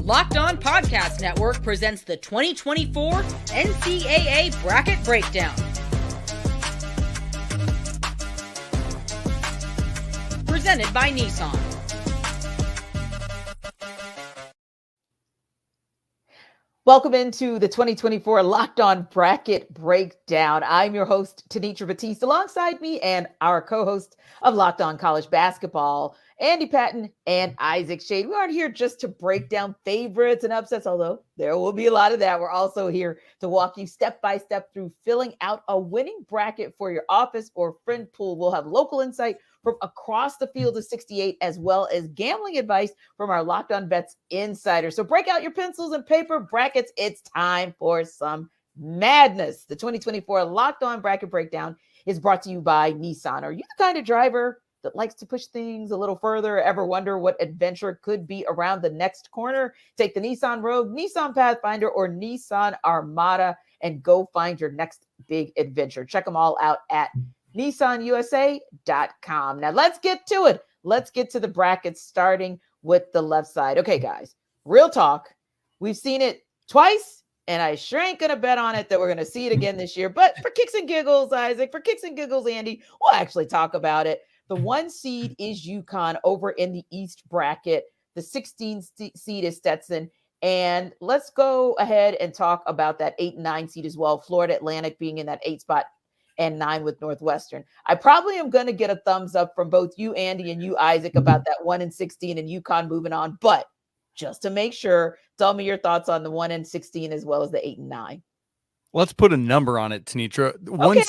Locked On Podcast Network presents the 2024 NCAA Bracket Breakdown. Presented by Nissan. Welcome into the 2024 Locked On Bracket Breakdown. I'm your host, Tenitra Batiste, alongside me and our co-host of Locked On College Basketball, Andy Patton and Isaac Schade. We aren't here just to break down favorites and upsets, although there will be a lot of that. We're also here to walk you step by step through filling out a winning bracket for your office or friend pool. We'll have local insight from across the field of 68, as well as gambling advice from our Locked On Bets insider. So break out your pencils and paper brackets. It's time for some madness. The 2024 Locked On Bracket Breakdown is brought to you by Nissan. Are you the kind of driver that likes to push things a little further? Ever wonder what adventure could be around the next corner? Take the Nissan Rogue, Nissan Pathfinder, or Nissan Armada and go find your next big adventure. Check them all out at nissanusa.com. Now let's get to it. Let's get to the brackets, starting with the left side. Okay, guys, real talk. We've seen it twice, and I sure ain't going to bet on it that we're going to see it again this year. But for kicks and giggles, Isaac, for kicks and giggles, Andy, we'll actually talk about it. The 1 seed is UConn over in the East bracket. The 16 seed is Stetson. And let's go ahead and talk about that 8 and 9 seed as well. Florida Atlantic being in that 8 spot and 9 with Northwestern. I probably am going to get a thumbs up from both you, Andy, and you, Isaac, about that 1 and 16 and UConn moving on. But just to make sure, tell me your thoughts on the 1 and 16 as well as the 8 and 9. Let's put a number on it, Tenitra. One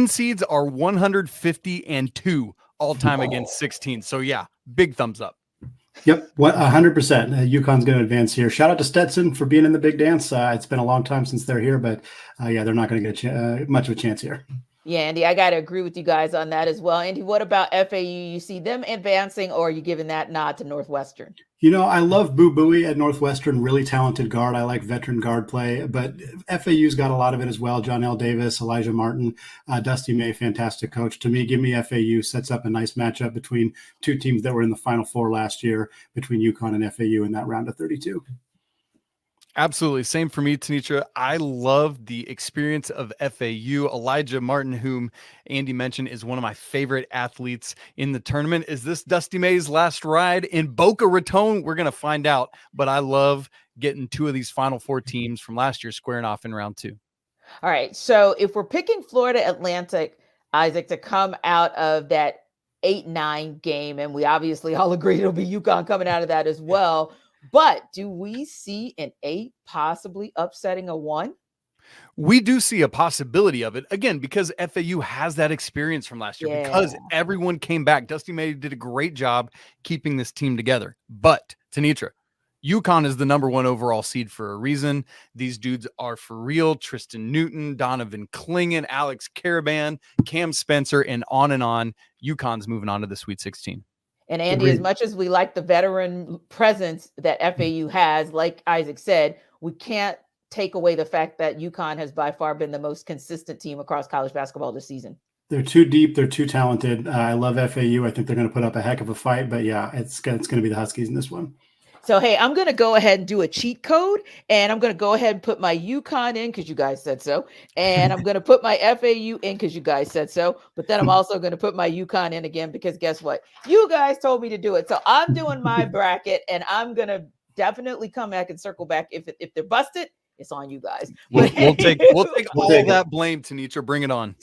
seeds are 150-2 all time against 16. So yeah, big thumbs up. Yep, 100%. UConn's going to advance here. Shout out to Stetson for being in the big dance. It's been a long time since they're here, but yeah, they're not going to get much of a chance here. Yeah, Andy, I got to agree with you guys on that as well. Andy, what about FAU? You see them advancing, or are you giving that nod to Northwestern? You know, I love Boo Buie at Northwestern, really talented guard. I like veteran guard play, but FAU's got a lot of it as well. John L. Davis, Elijah Martin, Dusty May, fantastic coach. To me, give me FAU. Sets up a nice matchup between two teams that were in the Final Four last year, between UConn and FAU in that round of 32. Absolutely. Same for me, Tenitra. I love the experience of FAU. Elijah Martin, whom Andy mentioned, is one of my favorite athletes in the tournament. Is this Dusty May's last ride in Boca Raton? We're going to find out, but I love getting 2 of these Final Four teams from last year squaring off in round 2. All right. So if we're picking Florida Atlantic, Isaac, to come out of that 8-9 game, and we obviously all agree it'll be UConn coming out of that as well. But do we see an 8 possibly upsetting a 1? We do see a possibility of it, again, because FAU has that experience from last year, because everyone came back. Dusty May did a great job keeping this team together. But, Tenitra, UConn is the number 1 overall seed for a reason. These dudes are for real. Tristan Newton, Donovan Clingan, Alex Caravan, Cam Spencer, and on and on. UConn's moving on to the Sweet 16. And Andy, as much as we like the veteran presence that FAU has, like Isaac said, we can't take away the fact that UConn has by far been the most consistent team across college basketball this season. They're too deep. They're too talented. I love FAU. I think they're going to put up a heck of a fight. But yeah, it's going to be the Huskies in this one. So, hey, I'm going to go ahead and do a cheat code, and I'm going to go ahead and put my UConn in because you guys said so, and I'm going to put my FAU in because you guys said so, but then I'm also going to put my UConn in again because guess what? You guys told me to do it. So I'm doing my bracket, and I'm going to definitely come back and circle back. If they're busted, it's on you guys. We'll take all that blame, Tenitra. Bring it on.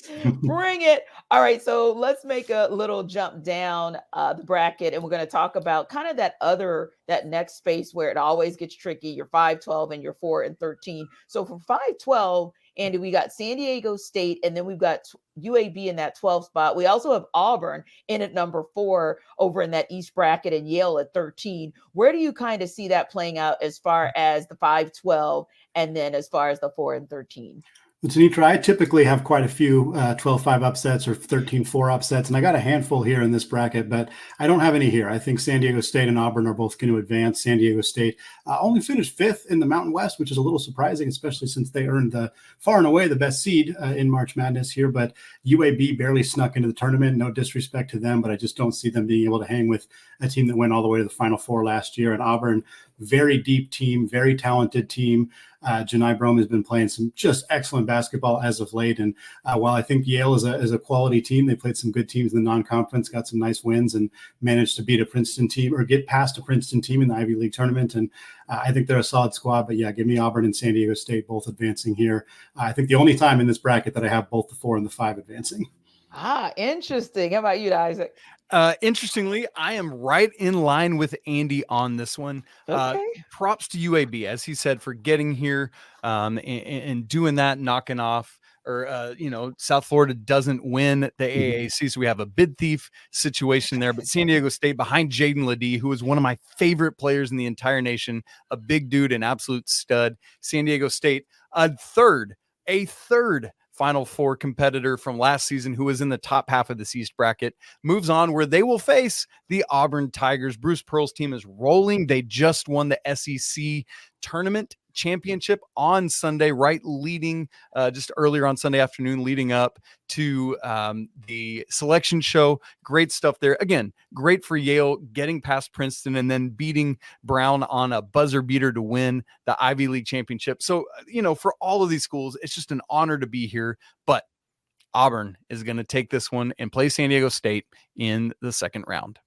Bring it. All right. So let's make a little jump down the bracket, and we're going to talk about kind of that next space where it always gets tricky. Your 5-12 and your 4 and 13. So for 5-12, Andy, we got San Diego State, and then we've got UAB in that 12 spot. We also have Auburn in at number 4 over in that East bracket, and Yale at 13. Where do you kind of see that playing out as far as the 5-12 and then as far as the 4 and 13? Well, Tenitra, I typically have quite a few 12-5 upsets or 13-4 upsets, and I got a handful here in this bracket, but I don't have any here. I think San Diego State and Auburn are both going to advance. San Diego State only finished 5th in the Mountain West, which is a little surprising, especially since they earned far and away the best seed in March Madness here. But UAB barely snuck into the tournament. No disrespect to them, but I just don't see them being able to hang with a team that went all the way to the Final Four last year. And Auburn, very deep team, very talented team. Janai Brome has been playing some just excellent basketball as of late. And while I think Yale is a quality team, they played some good teams in the non-conference, got some nice wins, and managed to beat a Princeton team or get past a Princeton team in the Ivy League tournament. And I think they're a solid squad. But yeah, give me Auburn and San Diego State both advancing here. I think the only time in this bracket that I have both the 4 and the 5 advancing. Interesting. How about you, Isaac? Interestingly, I am right in line with Andy on this one. Okay. Props to UAB, as he said, for getting here and doing that, knocking off, or, South Florida doesn't win the AAC, so we have a bid thief situation there. But San Diego State behind Jaden Ledee, who is one of my favorite players in the entire nation, a big dude, an absolute stud. San Diego State, a third Final Four competitor from last season who was in the top half of this East bracket, moves on where they will face the Auburn Tigers. Bruce Pearl's team is rolling. They just won the SEC tournament championship on Sunday, leading just earlier on Sunday afternoon, leading up to the selection show. Great stuff there. Again, great for Yale getting past Princeton and then beating Brown on a buzzer beater to win the Ivy League championship. So, for all of these schools, it's just an honor to be here. But Auburn is going to take this one and play San Diego State in the second round.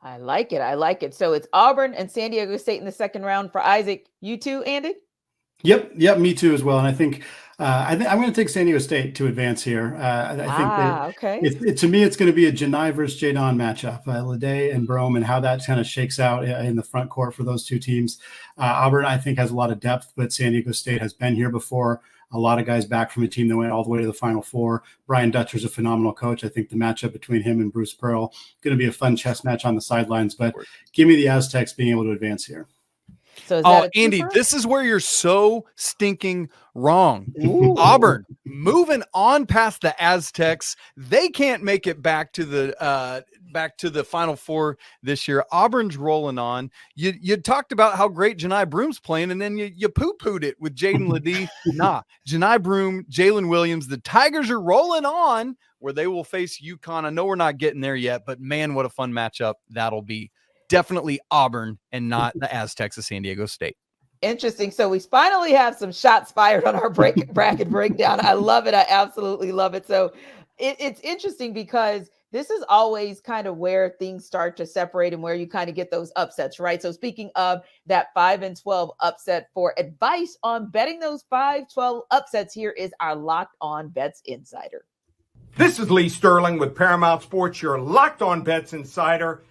I like it. So it's Auburn and San Diego State in the second round for Isaac. You too, Andy? Yep, me too as well. And I think I'm going to take San Diego State to advance here. I think okay. To me, it's going to be a Janai versus Jadon matchup, Ledee and Brome, and how that kind of shakes out in the front court for those two teams. Auburn, I think, has a lot of depth, but San Diego State has been here before. A lot of guys back from a team that went all the way to the Final Four. Brian Dutcher's a phenomenal coach. I think the matchup between him and Bruce Pearl going to be a fun chess match on the sidelines. But give me the Aztecs being able to advance here. So Andy, this is where you're so stinking wrong. Ooh. Auburn moving on past the Aztecs. They can't make it back to the Final Four this year. Auburn's rolling on. You talked about how great Janai Broom's playing, and then you poo-pooed it with Jaden Ledee. Janai Broom, Jalen Williams. The Tigers are rolling on where they will face UConn. I know we're not getting there yet, but man, what a fun matchup that'll be. Definitely Auburn and not the Aztecs of San Diego State. Interesting. So we finally have some shots fired on our bracket breakdown. I love it. I absolutely love it. So it's interesting because this is always kind of where things start to separate and where you kind of get those upsets, right? So speaking of that 5-12 upset, for advice on betting those 5-12 upsets, here is our Locked On Bets Insider. This is Lee Sterling with Paramount Sports, your Locked On Bets Insider.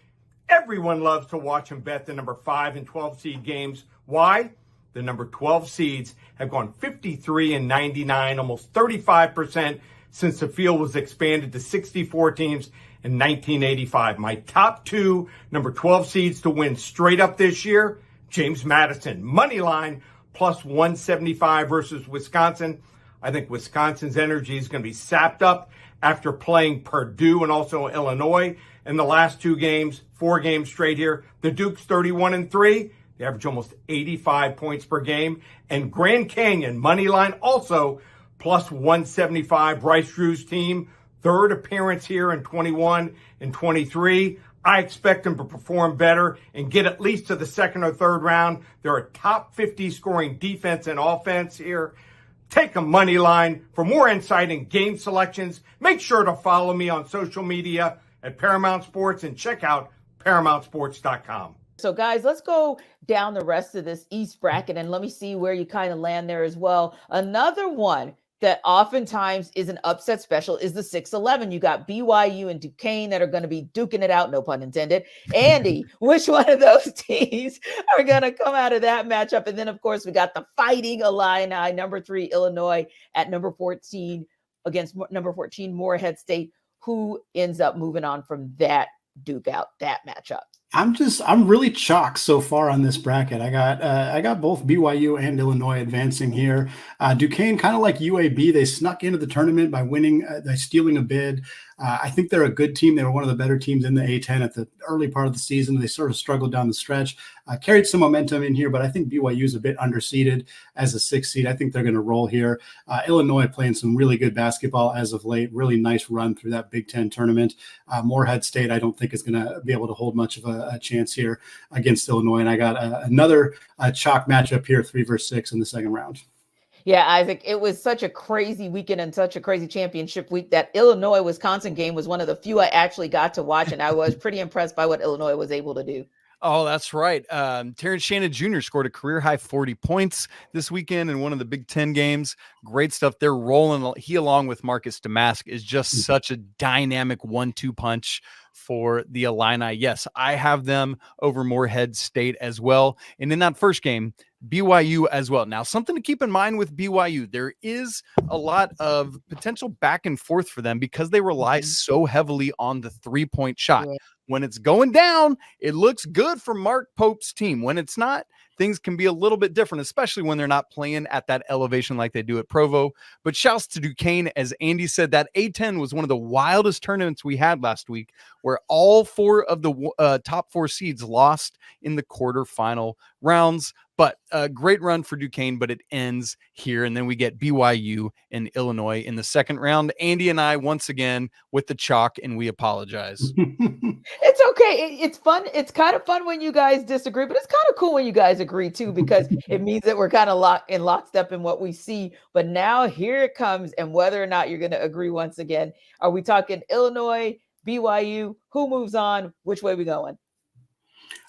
Everyone loves to watch and bet the number 5 and 12 seed games. Why? The number 12 seeds have gone 53-99, almost 35% since the field was expanded to 64 teams in 1985. My top 2 number 12 seeds to win straight up this year, James Madison, money line, plus 175 versus Wisconsin. I think Wisconsin's energy is going to be sapped up after playing Purdue and also Illinois in the last 2 games, 4 games straight here. The Duke's 31-3. They average almost 85 points per game. And Grand Canyon, money line also plus 175. Bryce Drew's team, 3rd appearance here in 21 and 23. I expect them to perform better and get at least to the 2nd or 3rd round. They're a top 50 scoring defense and offense here. Take a money line. For more insight and game selections, make sure to follow me on social media at Paramount Sports and check out ParamountSports.com. So guys, let's go down the rest of this East bracket and let me see where you kind of land there as well. Another one that oftentimes is an upset special is the 6-11. You got BYU and Duquesne that are going to be duking it out, no pun intended. Andy, which one of those teams are going to come out of that matchup? And then, of course, we got the Fighting Illini, number 3 Illinois at number 14 against number 14 Morehead State. Who ends up moving on from that duke out, that matchup? I'm really chalk so far on this bracket. I got both BYU and Illinois advancing here. Duquesne, kind of like UAB, they snuck into the tournament by winning, by stealing a bid. I think they're a good team. They were one of the better teams in the A10 at the early part of the season. They sort of struggled down the stretch, carried some momentum in here, but I think BYU is a bit underseeded as a 6th seed. I think they're going to roll here. Illinois playing some really good basketball as of late. Really nice run through that Big Ten tournament. Morehead State, I don't think is going to be able to hold much of a chance here against Illinois. And I got another chalk matchup here, 3 versus 6 in the second round. Yeah, Isaac, it was such a crazy weekend and such a crazy championship week that Illinois-Wisconsin game was one of the few I actually got to watch, and I was pretty impressed by what Illinois was able to do. Oh, that's right. Terrence Shannon Jr. scored a career-high 40 points this weekend in one of the Big Ten games. Great stuff. They're rolling. He, along with Marcus Damask, is just such a dynamic 1-2 punch for the Illini. Yes, I have them over Morehead State as well. And in that first game, BYU as well. Now, something to keep in mind with BYU, there is a lot of potential back and forth for them because they rely so heavily on the 3-point shot. Yeah. When it's going down, it looks good for Mark Pope's team. When it's not, things can be a little bit different, especially when they're not playing at that elevation like they do at Provo. But shouts to Duquesne. As Andy said, that A10 was one of the wildest tournaments we had last week, where all 4 of the top 4 seeds lost in the quarterfinal rounds. But a great run for Duquesne, but it ends here. And then we get BYU and Illinois in the second round. Andy and I, once again, with the chalk, and we apologize. It's okay. It's fun. It's kind of fun when you guys disagree, but it's kind of cool when you guys agree too, because it means that we're kind of lockstep in what we see. But now here it comes, and whether or not you're going to agree once again. Are we talking Illinois, BYU? Who moves on? Which way we going?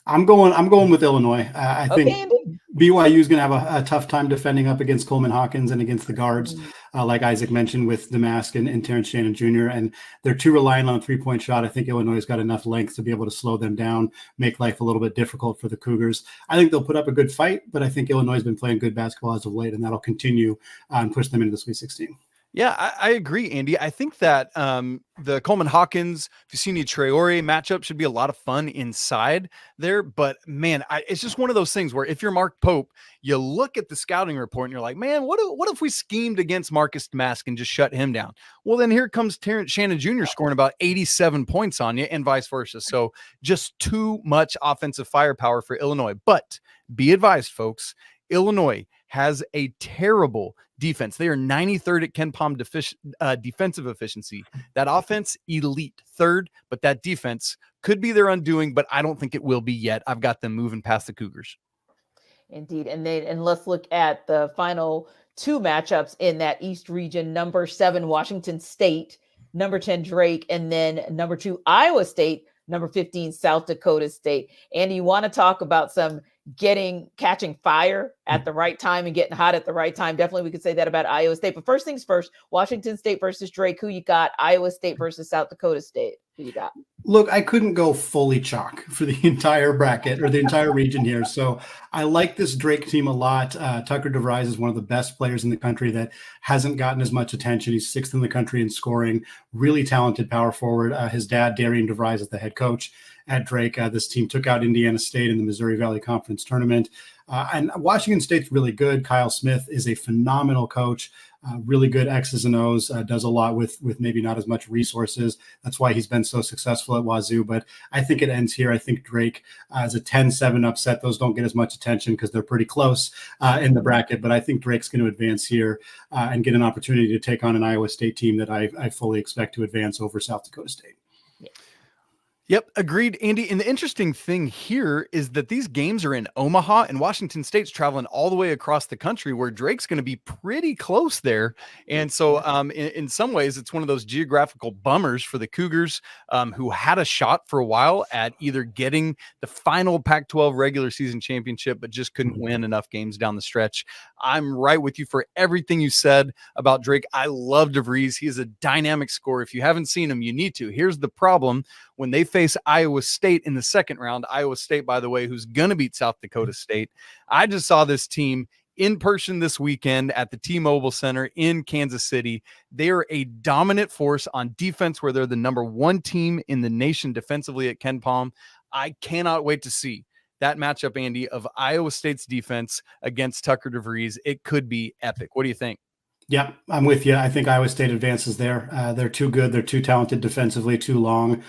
I'm going with Illinois. I think BYU is going to have a tough time defending up against Coleman Hawkins and against the guards, like Isaac mentioned, with Damask and Terrence Shannon Jr. And they're too reliant on a 3-point shot. I think Illinois has got enough length to be able to slow them down, make life a little bit difficult for the Cougars. I think they'll put up a good fight, but I think Illinois has been playing good basketball as of late, and that'll continue and push them into the Sweet 16. Yeah, I agree, Andy. I think that the Coleman Hawkins, Vicini Traore matchup should be a lot of fun inside there. But man, it's just one of those things where if you're Mark Pope, you look at the scouting report and you're like, man, what if we schemed against Marcus Damask and just shut him down? Well, then here comes Terrence Shannon Jr. scoring about 87 points on you, and vice versa. So just too much offensive firepower for Illinois. But be advised, folks, Illinois has a terrible defense. They are 93rd at KenPom defensive efficiency. That offense, elite 3rd, but that defense could be their undoing, but I don't think it will be yet. I've got them moving past the Cougars. Indeed. And let's look at the final 2 matchups in that East region. Number 7, Washington State, number 10, Drake, and then number 2, Iowa State, number 15, South Dakota State. Andy, you want to talk about some catching fire at the right time and getting hot at the right time? Definitely we could say that about Iowa State. But first things first, Washington State versus Drake. Who you got? Iowa State versus South Dakota State. Who you got? Look, I couldn't go fully chalk for the entire bracket or the entire region here. So I like this Drake team a lot. Tucker DeVries is one of the best players in the country that hasn't gotten as much attention. He's 6th in the country in scoring, really talented power forward. His dad, Darian DeVries, is the head coach at Drake. This team took out Indiana State in the Missouri Valley Conference tournament. And Washington State's really good. Kyle Smith is a phenomenal coach, really good X's and O's, does a lot with maybe not as much resources. That's why he's been so successful at Wazoo. But I think it ends here. I think Drake is a 10-7 upset. Those don't get as much attention because they're pretty close in the bracket. But I think Drake's going to advance here and get an opportunity to take on an Iowa State team that I fully expect to advance over South Dakota State. Yep, agreed, Andy. And the interesting thing here is that these games are in Omaha, and Washington State's traveling all the way across the country, where Drake's going to be pretty close there. And so in some ways, it's one of those geographical bummers for the Cougars, who had a shot for a while at either getting the final Pac-12 regular season championship, but just couldn't win enough games down the stretch. I'm right with you for everything you said about Drake. I love DeVries. He is a dynamic scorer. If you haven't seen him, you need to. Here's the problem. When they face Iowa State in the second round, Iowa State, by the way, who's going to beat South Dakota State. I just saw this team in person this weekend at the T-Mobile Center in Kansas City. They are a dominant force on defense, where they're the number 1 team in the nation defensively at KenPom. I cannot wait to see that matchup, Andy, of Iowa State's defense against Tucker DeVries. It could be epic. What do you think? Yeah, I'm with you. I think Iowa State advances there. They're too good. They're too talented defensively, too long,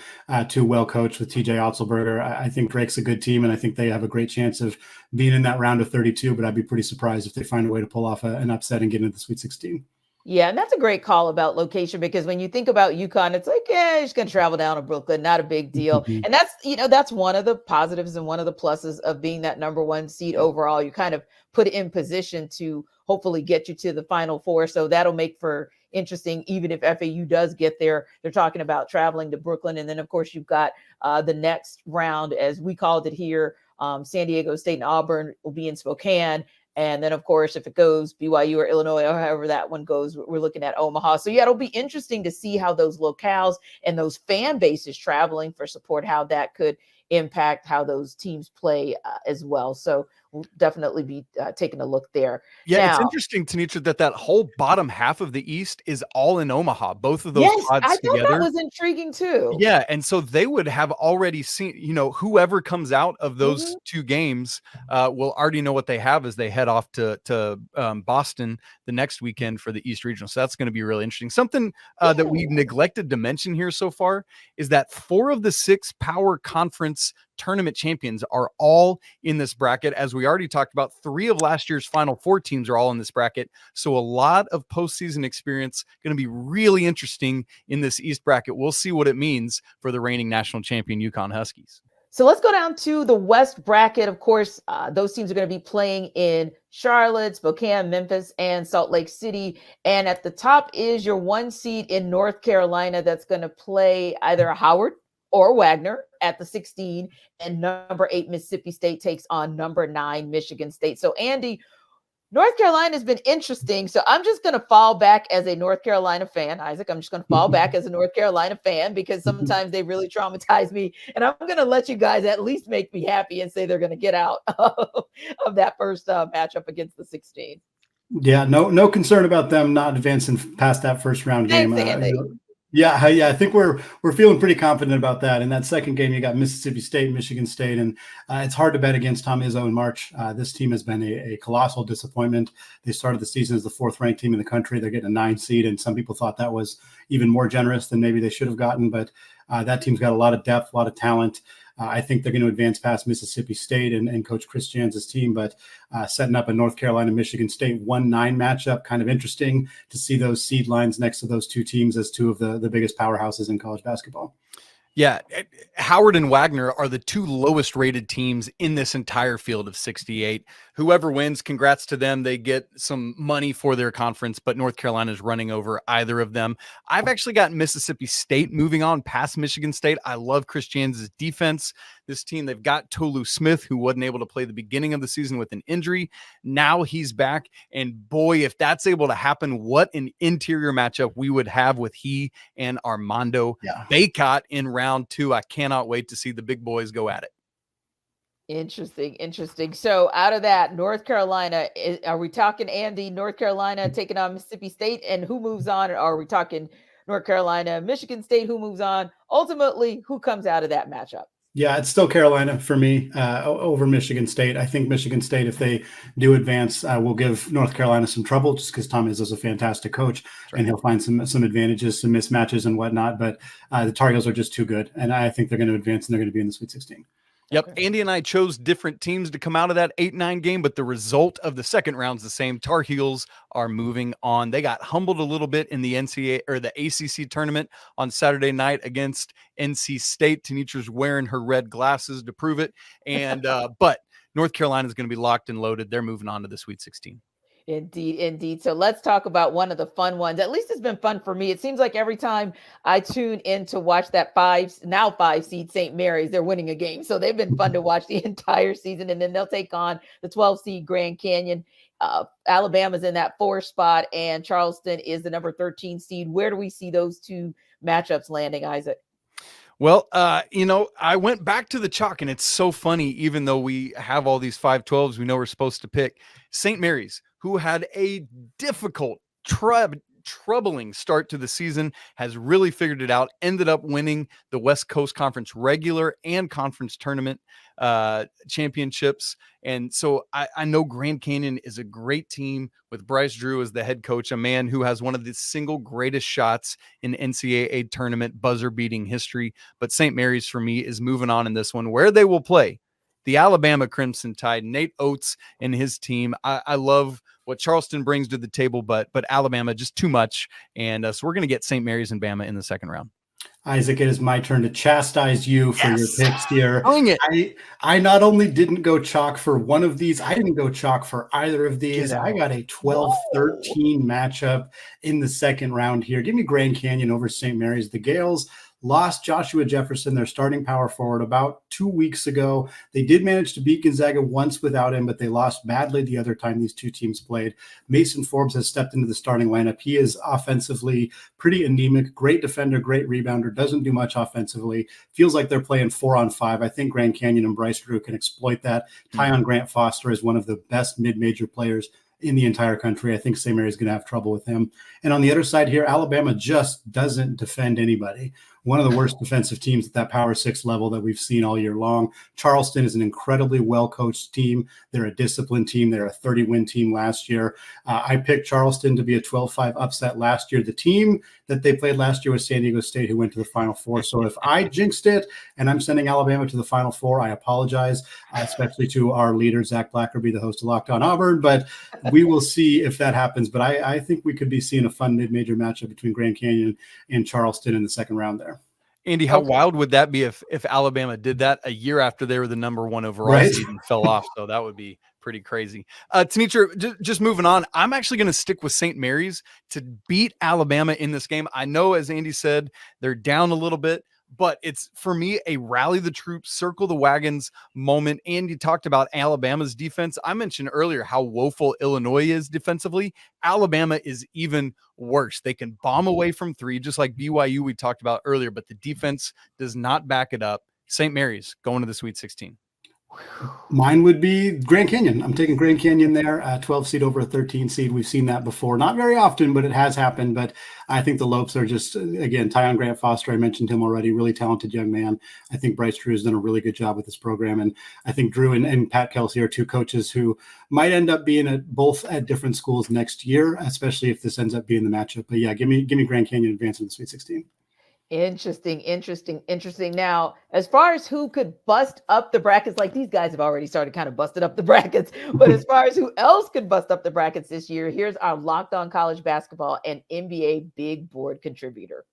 too well coached with TJ Otzelberger. I think Drake's a good team, and I think they have a great chance of being in that round of 32, but I'd be pretty surprised if they find a way to pull off an upset and get into the Sweet 16. Yeah, and that's a great call about location, because when you think about UConn, it's like, yeah, you're just going to travel down to Brooklyn, not a big deal. And that's, that's one of the positives and one of the pluses of being that number one seed overall. You kind of put in position to hopefully get you to the Final Four. So that'll make for interesting, even if FAU does get there. They're talking about traveling to Brooklyn. And then, of course, you've got the next round, as we called it here. San Diego State and Auburn will be in Spokane. And then, of course, if it goes BYU or Illinois, or however that one goes, we're looking at Omaha. So, yeah, it'll be interesting to see how those locales and those fan bases traveling for support, how that could impact how those teams play as well. So we'll definitely be taking a look there. Yeah, now, it's interesting, Tenitra, that whole bottom half of the East is all in Omaha. Both of those spots I thought together. that was intriguing too. Yeah, and so they would have already seen, whoever comes out of those two games will already know what they have as they head off to Boston the next weekend for the East Regional. So that's going to be really interesting. Something that we neglected to mention here so far is that 4 of the 6 Power Conference tournament champions are all in this bracket. As we already talked about, 3 of last year's Final Four teams are all in this bracket. So a lot of postseason experience, going to be really interesting in this East bracket. We'll see what it means for the reigning national champion UConn Huskies. So let's go down to the West bracket. Of course, those teams are going to be playing in Charlotte, Spokane, Memphis, and Salt Lake City. And at the top is your 1 seed in North Carolina that's going to play either Howard or Wagner at the 16, and number 8 Mississippi State takes on number 9 Michigan State. So Andy, North Carolina has been interesting. So I'm just going to fall back as a North Carolina fan. Isaac, I'm just going to fall back as a North Carolina fan, because sometimes they really traumatize me. And I'm going to let you guys at least make me happy and say they're going to get out of that first matchup against the 16. Yeah, no concern about them not advancing past that first round game. Yeah, I think we're feeling pretty confident about that. In that second game, you got Mississippi State, Michigan State, and it's hard to bet against Tom Izzo in March. This team has been a colossal disappointment. They started the season as the 4th-ranked team in the country. They're getting a 9 seed, and some people thought that was even more generous than maybe they should have gotten. But that team's got a lot of depth, a lot of talent. I think they're going to advance past Mississippi State and Coach Chris Jans' team, but setting up a North Carolina, Michigan State 1-9 matchup, kind of interesting to see those seed lines next to those 2 teams as 2 of the biggest powerhouses in college basketball. Yeah, Howard and Wagner are the 2 lowest rated teams in this entire field of 68. Whoever wins, congrats to them. They get some money for their conference, but North Carolina is running over either of them. I've actually got Mississippi State moving on past Michigan State. I love Chris Jans' defense. This team, they've got Tolu Smith, who wasn't able to play the beginning of the season with an injury. Now he's back. And boy, if that's able to happen, what an interior matchup we would have with he and Armando Bacot in round 2. I cannot wait to see the big boys go at it. Interesting. So out of that, North Carolina, are we talking, Andy, North Carolina taking on Mississippi State, and who moves on? Or are we talking North Carolina, Michigan State, who moves on? Ultimately, who comes out of that matchup? Yeah, it's still Carolina for me over Michigan State. I think Michigan State, if they do advance, will give North Carolina some trouble, just because Tom Izzo's a fantastic coach, and he'll find some advantages, some mismatches and whatnot. But the Tar Heels are just too good, and I think they're going to advance, and they're going to be in the Sweet 16. Yep. Okay. Andy and I chose different teams to come out of that 8-9 game, but the result of the second round's the same. Tar Heels are moving on. They got humbled a little bit in the NCAA or the ACC tournament on Saturday night against NC State. Tenitra's wearing her red glasses to prove it. And, but North Carolina is going to be locked and loaded. They're moving on to the Sweet 16. Indeed. So let's talk about one of the fun ones. At least it's been fun for me. It seems like every time I tune in to watch that 5 seed St. Mary's, they're winning a game. So they've been fun to watch the entire season. And then they'll take on the 12 seed Grand Canyon. Alabama's in that 4 spot, and Charleston is the number 13 seed. Where do we see those 2 matchups landing, Isaac? Well, I went back to the chalk, and it's so funny, even though we have all these 5-12s we know we're supposed to pick. St. Mary's, who had a difficult troubling start to the season, has really figured it out, ended up winning the West Coast Conference regular and conference tournament championships. And so I know Grand Canyon is a great team with Bryce Drew as the head coach, a man who has one of the single greatest shots in NCAA tournament buzzer beating history. But St. Mary's for me is moving on in this one, where they will play the Alabama Crimson Tide, Nate Oates and his team. I love what Charleston brings to the table, but Alabama just too much. And so we're going to get St. Mary's and Bama in the second round. Isaac, it is my turn to chastise you for your picks here. Dang it. I not only didn't go chalk for one of these, I didn't go chalk for either of these. I got a 12-13 matchup in the second round here. Give me Grand Canyon over St. Mary's. The Gales lost Joshua Jefferson, their starting power forward, about 2 weeks ago. They did manage to beat Gonzaga once without him, but they lost badly the other time these two teams played. Mason Forbes has stepped into the starting lineup. He is offensively pretty anemic, great defender, great rebounder, doesn't do much offensively. Feels like they're playing 4-on-5. I think Grand Canyon and Bryce Drew can exploit that. Tyon Grant Foster is one of the best mid-major players in the entire country. I think St. Mary's going to have trouble with him. And on the other side here, Alabama just doesn't defend anybody. One of the worst defensive teams at that Power 6 level that we've seen all year long. Charleston is an incredibly well-coached team. They're a disciplined team. They're a 30-win team last year. I picked Charleston to be a 12-5 upset last year. The team that they played last year was San Diego State, who went to the Final Four. So if I jinxed it and I'm sending Alabama to the Final Four, I apologize, especially to our leader, Zach Blackerby, the host of Locked On Auburn. But we will see if that happens. But I think we could be seeing a fun mid-major matchup between Grand Canyon and Charleston in the second round there. Andy, how wild would that be if Alabama did that a year after they were the number one overall seed and fell off? So that would be pretty crazy. Tenitra, just moving on, I'm actually going to stick with St. Mary's to beat Alabama in this game. I know, as Andy said, they're down a little bit, but it's, for me, a rally the troops, circle the wagons moment. Andy talked about Alabama's defense. I mentioned earlier how woeful Illinois is defensively. Alabama is even worse. They can bomb away from three, just like BYU we talked about earlier, but the defense does not back it up. St. Mary's going to the Sweet 16. Mine would be Grand Canyon. I'm taking Grand Canyon there, 12 seed over a 13 seed. We've seen that before. Not very often, but it has happened. But I think the Lopes are just, again, Tyon Grant Foster, I mentioned him already, really talented young man. I think Bryce Drew has done a really good job with this program. And I think Drew and Pat Kelsey are two coaches who might end up being both at different schools next year, especially if this ends up being the matchup. But yeah, give me Grand Canyon advancing to the Sweet 16. Interesting. Now, as far as who could bust up the brackets, like these guys have already started kind of busted up the brackets, but as far as who else could bust up the brackets this year, here's our Locked On College Basketball and NBA Big Board contributor.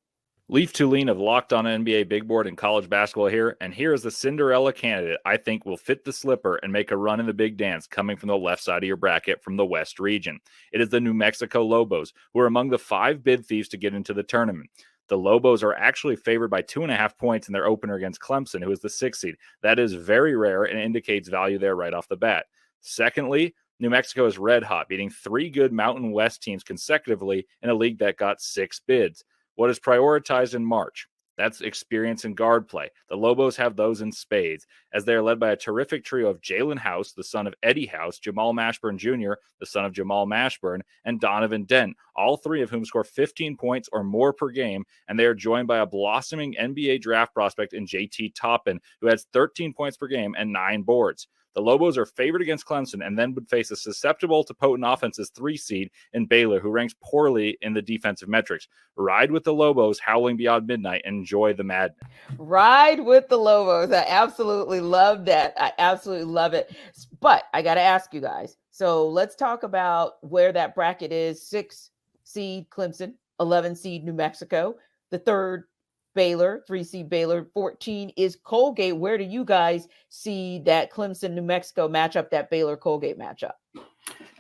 Leaf Tulane of Locked On NBA Big Board and College Basketball here, and here is the Cinderella candidate I think will fit the slipper and make a run in the big dance coming from the left side of your bracket from the West region. It is the New Mexico Lobos, who are among the 5 bid thieves to get into the tournament. The Lobos are actually favored by 2.5 points in their opener against Clemson, who is the 6th seed. That is very rare and indicates value there right off the bat. Secondly, New Mexico is red hot, beating 3 good Mountain West teams consecutively in a league that got 6 bids. What is prioritized in March? That's experience in guard play. The Lobos have those in spades, as they are led by a terrific trio of Jalen House, the son of Eddie House, Jamal Mashburn Jr., the son of Jamal Mashburn, and Donovan Dent, all 3 of whom score 15 points or more per game, and they are joined by a blossoming NBA draft prospect in JT Toppin, who has 13 points per game and 9 boards. The Lobos are favored against Clemson and then would face a susceptible to potent offense's 3 seed in Baylor, who ranks poorly in the defensive metrics. Ride with the Lobos, howling beyond midnight, and enjoy the madness. Ride with the Lobos. I absolutely love that. I absolutely love it. But I got to ask you guys. So let's talk about where that bracket is. 6 seed Clemson, 11 seed New Mexico, the 3rd Baylor, 3 seed Baylor, 14 is Colgate. Where do you guys see that Clemson New Mexico matchup, that Baylor Colgate matchup?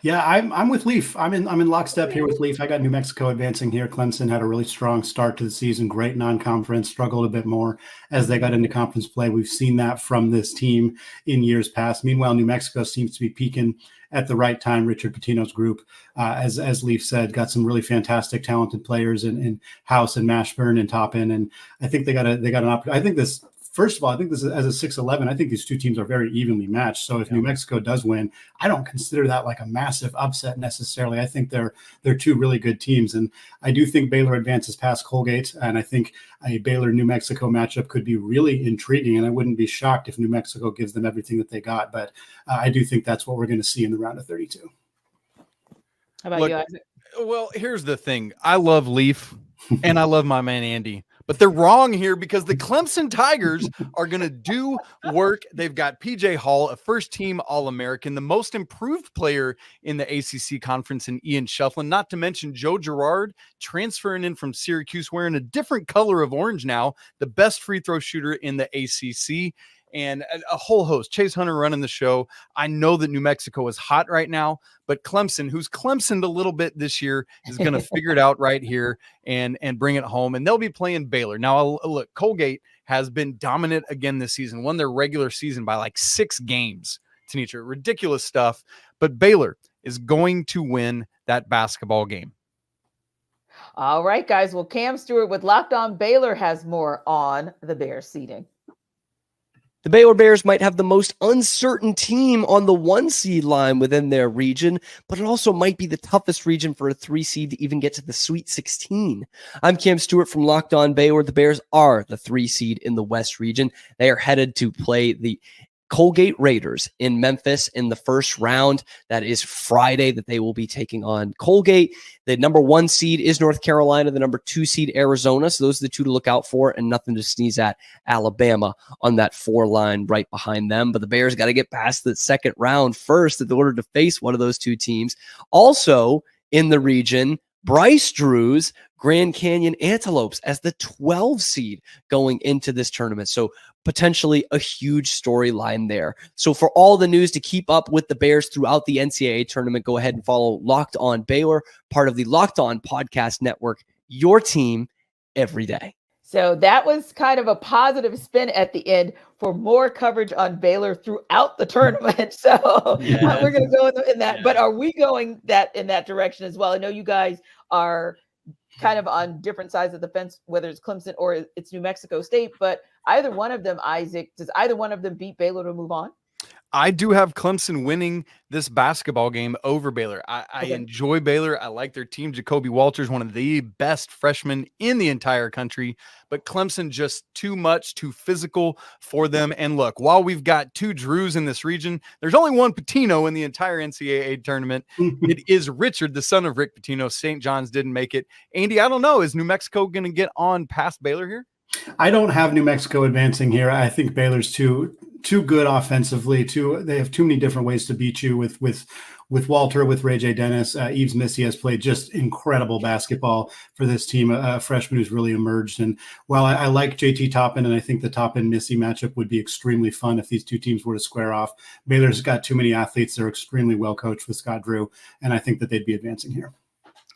Yeah, I'm with Leaf. I'm in lockstep here with Leaf. I got New Mexico advancing here. Clemson had a really strong start to the season, great non-conference, struggled a bit more as they got into conference play. We've seen that from this team in years past. Meanwhile, New Mexico seems to be peaking at the right time. Richard Pitino's group, as Leaf said, got some really fantastic, talented players in House and Mashburn and Toppin, and I think they got an opportunity. I think this first of all, I think this is as a 6-11. I think these two teams are very evenly matched. So if New Mexico does win, I don't consider that like a massive upset necessarily. I think they're two really good teams, and I do think Baylor advances past Colgate, and I think a Baylor-New Mexico matchup could be really intriguing, and I wouldn't be shocked if New Mexico gives them everything that they got. But I do think that's what we're going to see in the round of 32. How about you, Isaac? Well, here's the thing. I love Leaf and I love my man Andy, but they're wrong here because the Clemson Tigers are going to do work. They've got PJ Hall, a first-team All-American, the most improved player in the ACC conference, in Ian Shufflin, not to mention Joe Girard transferring in from Syracuse, wearing a different color of orange now, the best free throw shooter in the ACC. And a whole host. Chase Hunter running the show. I know that New Mexico is hot right now, but Clemson, who's Clemsoned a little bit this year, is going to figure it out right here and bring it home. And they'll be playing Baylor. Now, look, Colgate has been dominant again this season, won their regular season by like 6 games. Tenitra, ridiculous stuff. But Baylor is going to win that basketball game. All right, guys. Well, Cam Stewart with Locked On Baylor has more on the Bears seeding. The Baylor Bears might have the most uncertain team on the 1 seed line within their region, but it also might be the toughest region for a 3 seed to even get to the Sweet 16. I'm Cam Stewart from Locked On Baylor. The Bears are the 3 seed in the West region. They are headed to play the Colgate Raiders in Memphis in the first round. That is Friday that they will be taking on Colgate. The number 1 seed is North Carolina, the number 2 seed Arizona. So those are the two to look out for, and nothing to sneeze at. Alabama on that 4 line right behind them. But the Bears got to get past the second round first in order to face one of those two teams. Also in the region, Bryce Drew's Grand Canyon Antelopes as the 12 seed going into this tournament. So potentially a huge storyline there. So for all the news to keep up with the Bears throughout the NCAA tournament, go ahead and follow Locked On Baylor, part of the Locked On Podcast Network, your team every day. So that was kind of a positive spin at the end for more coverage on Baylor throughout the tournament. So we're going to go in that. But are we going in that direction as well? I know you guys are kind of on different sides of the fence, whether it's Clemson or it's New Mexico State, but either one of them, Isaac, does either one of them beat Baylor to move on? I do have Clemson winning this basketball game over Baylor. I enjoy Baylor. I like their team. Jacoby Walters, one of the best freshmen in the entire country, but Clemson just too much, too physical for them. And look, while we've got 2 Drews in this region, there's only 1 Pitino in the entire NCAA tournament. It is Richard, the son of Rick Pitino. St. John's didn't make it. Andy, I don't know. Is New Mexico going to get on past Baylor here? I don't have New Mexico advancing here. I think Baylor's too good offensively. They have too many different ways to beat you with Walter, with Ray J. Dennis. Yves Missy has played just incredible basketball for this team, a freshman who's really emerged. And while I like JT Toppin, and I think the Toppin-Missy matchup would be extremely fun if these two teams were to square off, Baylor's got too many athletes. They're extremely well coached with Scott Drew, and I think that they'd be advancing here.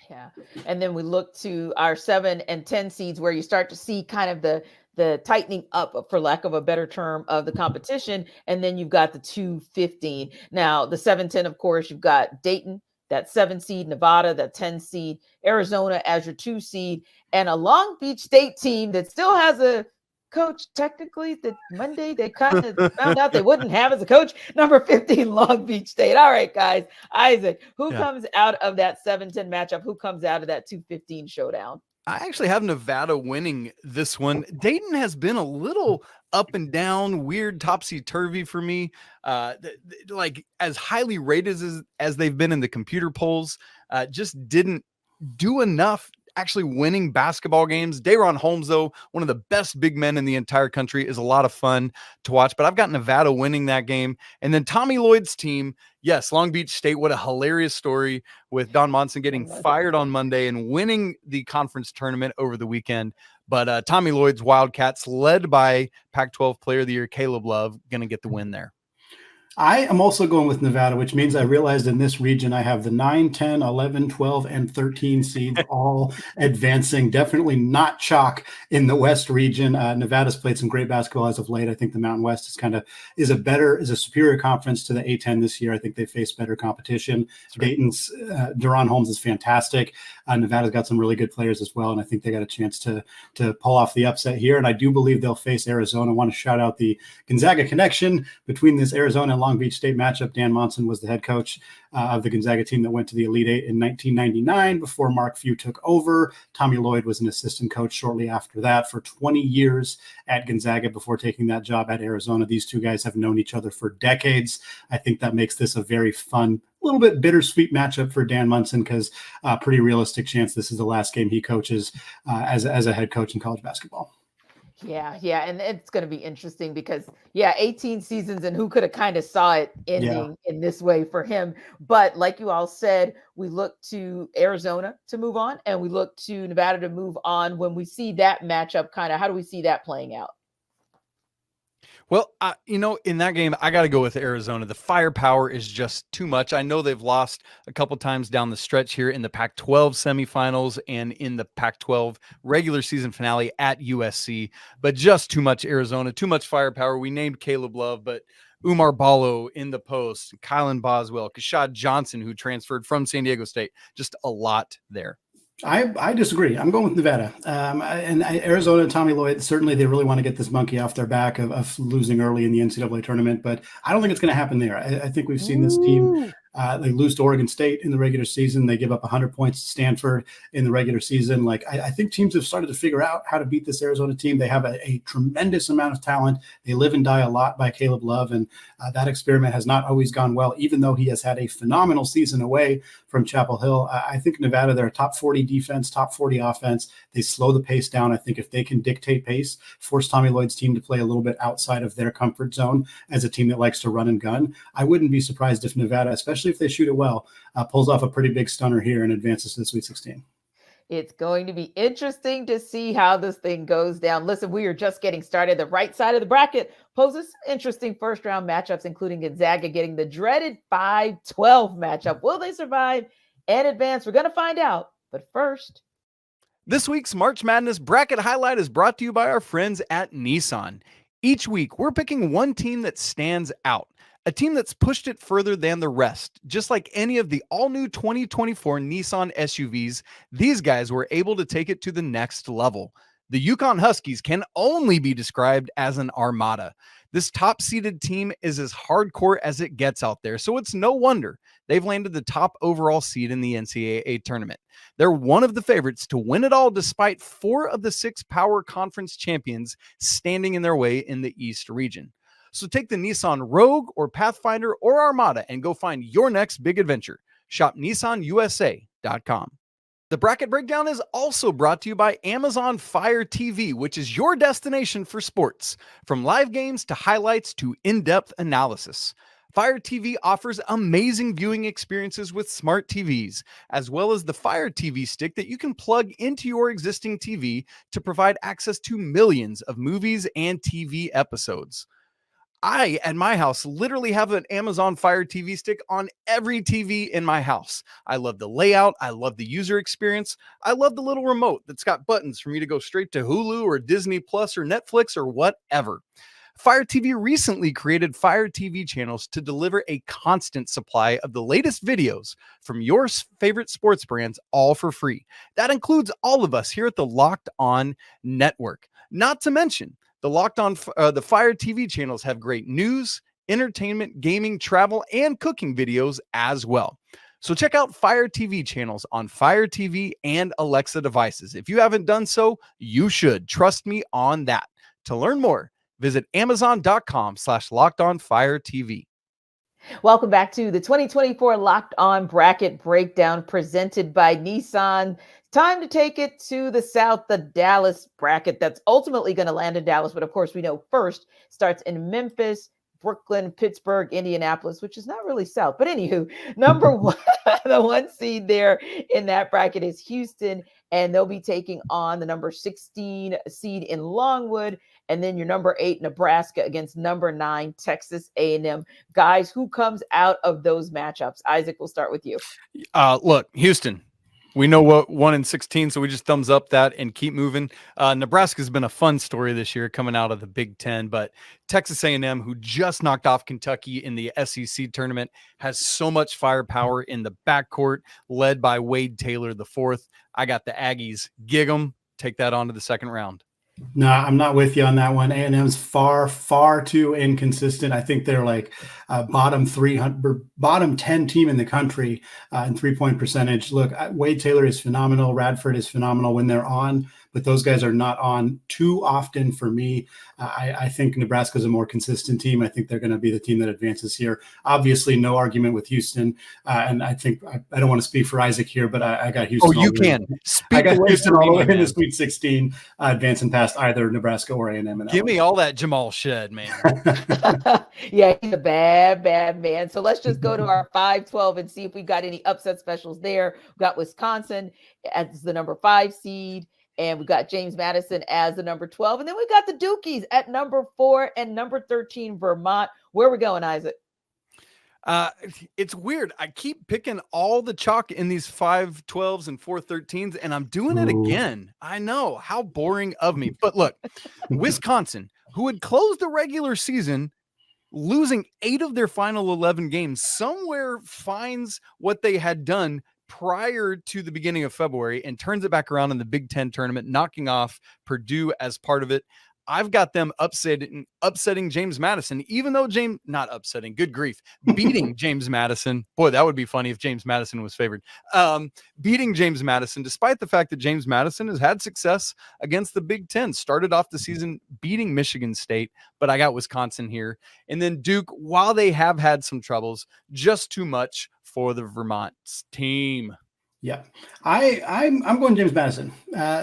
Yeah. And then we look to our 7 and 10 seeds where you start to see kind of the tightening up, for lack of a better term, of the competition. And then you've got the 2-15. Now, the 7-10, of course, you've got Dayton, that 7 seed, Nevada, that 10 seed, Arizona as your 2 seed, and a Long Beach State team that still has a coach. Technically, that Monday they kind of found out they wouldn't have as a coach, number 15 Long Beach State. All right, guys. Isaac, who comes out of that 7-10 matchup? Who comes out of that 2-15 showdown? I actually have Nevada winning this one. Dayton has been a little up and down, weird, topsy-turvy for me. Like as highly rated as they've been in the computer polls, just didn't do enough actually winning basketball games. Dayron Holmes, though, one of the best big men in the entire country, is a lot of fun to watch. But I've got Nevada winning that game. And then Tommy Lloyd's team, yes, Long Beach State, what a hilarious story with Don Monson getting fired on Monday and winning the conference tournament over the weekend. But Tommy Lloyd's Wildcats, led by Pac-12 Player of the Year Caleb Love, going to get the win there. I am also going with Nevada, which means I realized in this region I have the 9, 10, 11, 12, and 13 seeds all advancing. Definitely not chalk in the West region. Nevada's played some great basketball as of late. I think the Mountain West is a superior conference to the A10 this year. I think they face better competition. Right. Dayton's Deron Holmes is fantastic. Nevada's got some really good players as well, and I think they got a chance to pull off the upset here. And I do believe they'll face Arizona. I want to shout out the Gonzaga connection between this Arizona and Long Beach State matchup. Dan Monson was the head coach of the Gonzaga team that went to the Elite Eight in 1999 before Mark Few took over. Tommy Lloyd was an assistant coach shortly after that for 20 years at Gonzaga before taking that job at Arizona. These two guys have known each other for decades. I think that makes this a very fun, little bit bittersweet matchup for Dan Monson, because pretty realistic chance this is the last game he coaches as a head coach in college basketball. Yeah. And it's going to be interesting because 18 seasons, and who could have kind of saw it ending in this way for him. But like you all said, we look to Arizona to move on, and we look to Nevada to move on. When we see that matchup, how do we see that playing out? Well, in that game, I got to go with Arizona. The firepower is just too much. I know they've lost a couple times down the stretch here in the Pac-12 semifinals and in the Pac-12 regular season finale at USC, but just too much Arizona, too much firepower. We named Caleb Love, but Umar Ballo in the post, Kylan Boswell, Kashad Johnson, who transferred from San Diego State, just a lot there. I disagree. I'm going with Nevada. Arizona and Tommy Lloyd, certainly they really want to get this monkey off their back of losing early in the NCAA tournament, but I don't think it's going to happen there. I think we've seen this team. They lose to Oregon State in the regular season. They give up 100 points to Stanford in the regular season. I think teams have started to figure out how to beat this Arizona team. They have a tremendous amount of talent. They live and die a lot by Caleb Love, and that experiment has not always gone well, even though he has had a phenomenal season away from Chapel Hill. I think Nevada, they're a top 40 defense, top 40 offense. They slow the pace down. I think if they can dictate pace, force Tommy Lloyd's team to play a little bit outside of their comfort zone as a team that likes to run and gun, I wouldn't be surprised if Nevada, especially if they shoot it well, pulls off a pretty big stunner here and advances to the Sweet 16. It's going to be interesting to see how this thing goes down. Listen, we are just getting started. The right side of the bracket poses interesting first-round matchups, including Gonzaga getting the dreaded 5-12 matchup. Will they survive and advance? We're going to find out. But first, this week's March Madness bracket highlight is brought to you by our friends at Nissan. Each week, we're picking one team that stands out. A team that's pushed it further than the rest. Just like any of the all-new 2024 Nissan SUVs, these guys were able to take it to the next level. The UConn Huskies can only be described as an armada. This top-seeded team is as hardcore as it gets out there, so it's no wonder they've landed the top overall seed in the NCAA tournament. They're one of the favorites to win it all, despite 4 of the 6 power conference champions standing in their way in the East region. So take the Nissan Rogue or Pathfinder or Armada and go find your next big adventure. Shop nissanusa.com. The bracket breakdown is also brought to you by Amazon Fire TV, which is your destination for sports. From live games to highlights to in-depth analysis. Fire TV offers amazing viewing experiences with smart TVs, as well as the Fire TV stick that you can plug into your existing TV to provide access to millions of movies and TV episodes. I, at my house, literally have an Amazon Fire TV stick on every TV in my house. I love the layout. I love the user experience. I love the little remote that's got buttons for me to go straight to Hulu or Disney Plus or Netflix or whatever. Fire TV recently created Fire TV channels to deliver a constant supply of the latest videos from your favorite sports brands, all for free. That includes all of us here at the Locked On Network. Not to mention, the Fire TV channels have great news, entertainment, gaming, travel, and cooking videos as well. So check out Fire TV channels on Fire TV and Alexa devices. If you haven't done so, you should. Trust me on that. To learn more, visit amazon.com/LockedOnFireTV. Welcome back to the 2024 Locked On Bracket Breakdown presented by Nissan. Time to take it to the South, the Dallas bracket that's ultimately going to land in Dallas. But of course, we know first starts in Memphis, Brooklyn, Pittsburgh, Indianapolis, which is not really South. But anywho, number one, the 1 seed there in that bracket is Houston, and they'll be taking on the number 16 seed in Longwood. and then your number 8 Nebraska against number 9 Texas A&M. Guys, who comes out of those matchups? Isaac, we'll start with you. Look, Houston. We know what 1-16, so we just thumbs up that and keep moving. Nebraska's been a fun story this year coming out of the Big Ten, but Texas A&M, who just knocked off Kentucky in the SEC tournament, has so much firepower in the backcourt, led by Wade Taylor IV. I got the Aggies. Gig 'em. Take that on to the second round. No, I'm not with you on that one. A&M's far too inconsistent. I think they're like bottom 10 team in the country in 3-point percentage. Look, Wade Taylor is phenomenal. Radford is phenomenal when they're on, but those guys are not on too often for me. I think Nebraska is a more consistent team. I think they're going to be the team that advances here. Obviously, no argument with Houston. And I think I don't want to speak for Isaac here, but I got Houston. Oh, you can. I got Houston all the way in the Sweet 16, advancing past either Nebraska or A&M. Give me all that Jamal Shed, man. Yeah, he's a bad man. So let's just go to our 5-12 and see if we got any upset specials there. We got Wisconsin as the number 5 seed. And we got James Madison as the number 12. And then we got the Dukies at number 4 and number 13, Vermont. Where are we going, Isaac? It's weird. I keep picking all the chalk in these 5-12s and 4-13s, and I'm doing it again. I know, how boring of me. But look, Wisconsin, who had closed the regular season losing 8 of their final 11 games, somewhere finds what they had done prior to the beginning of February and turns it back around in the Big Ten tournament, knocking off Purdue as part of it. I've got them upsetting James Madison, even though not upsetting, good grief, beating James Madison. Boy, that would be funny if James Madison was favored. Beating James Madison, despite the fact that James Madison has had success against the Big Ten, started off the season beating Michigan State, but I got Wisconsin here. And then Duke, while they have had some troubles, just too much for the Vermont team. Yeah, I'm going James Madison.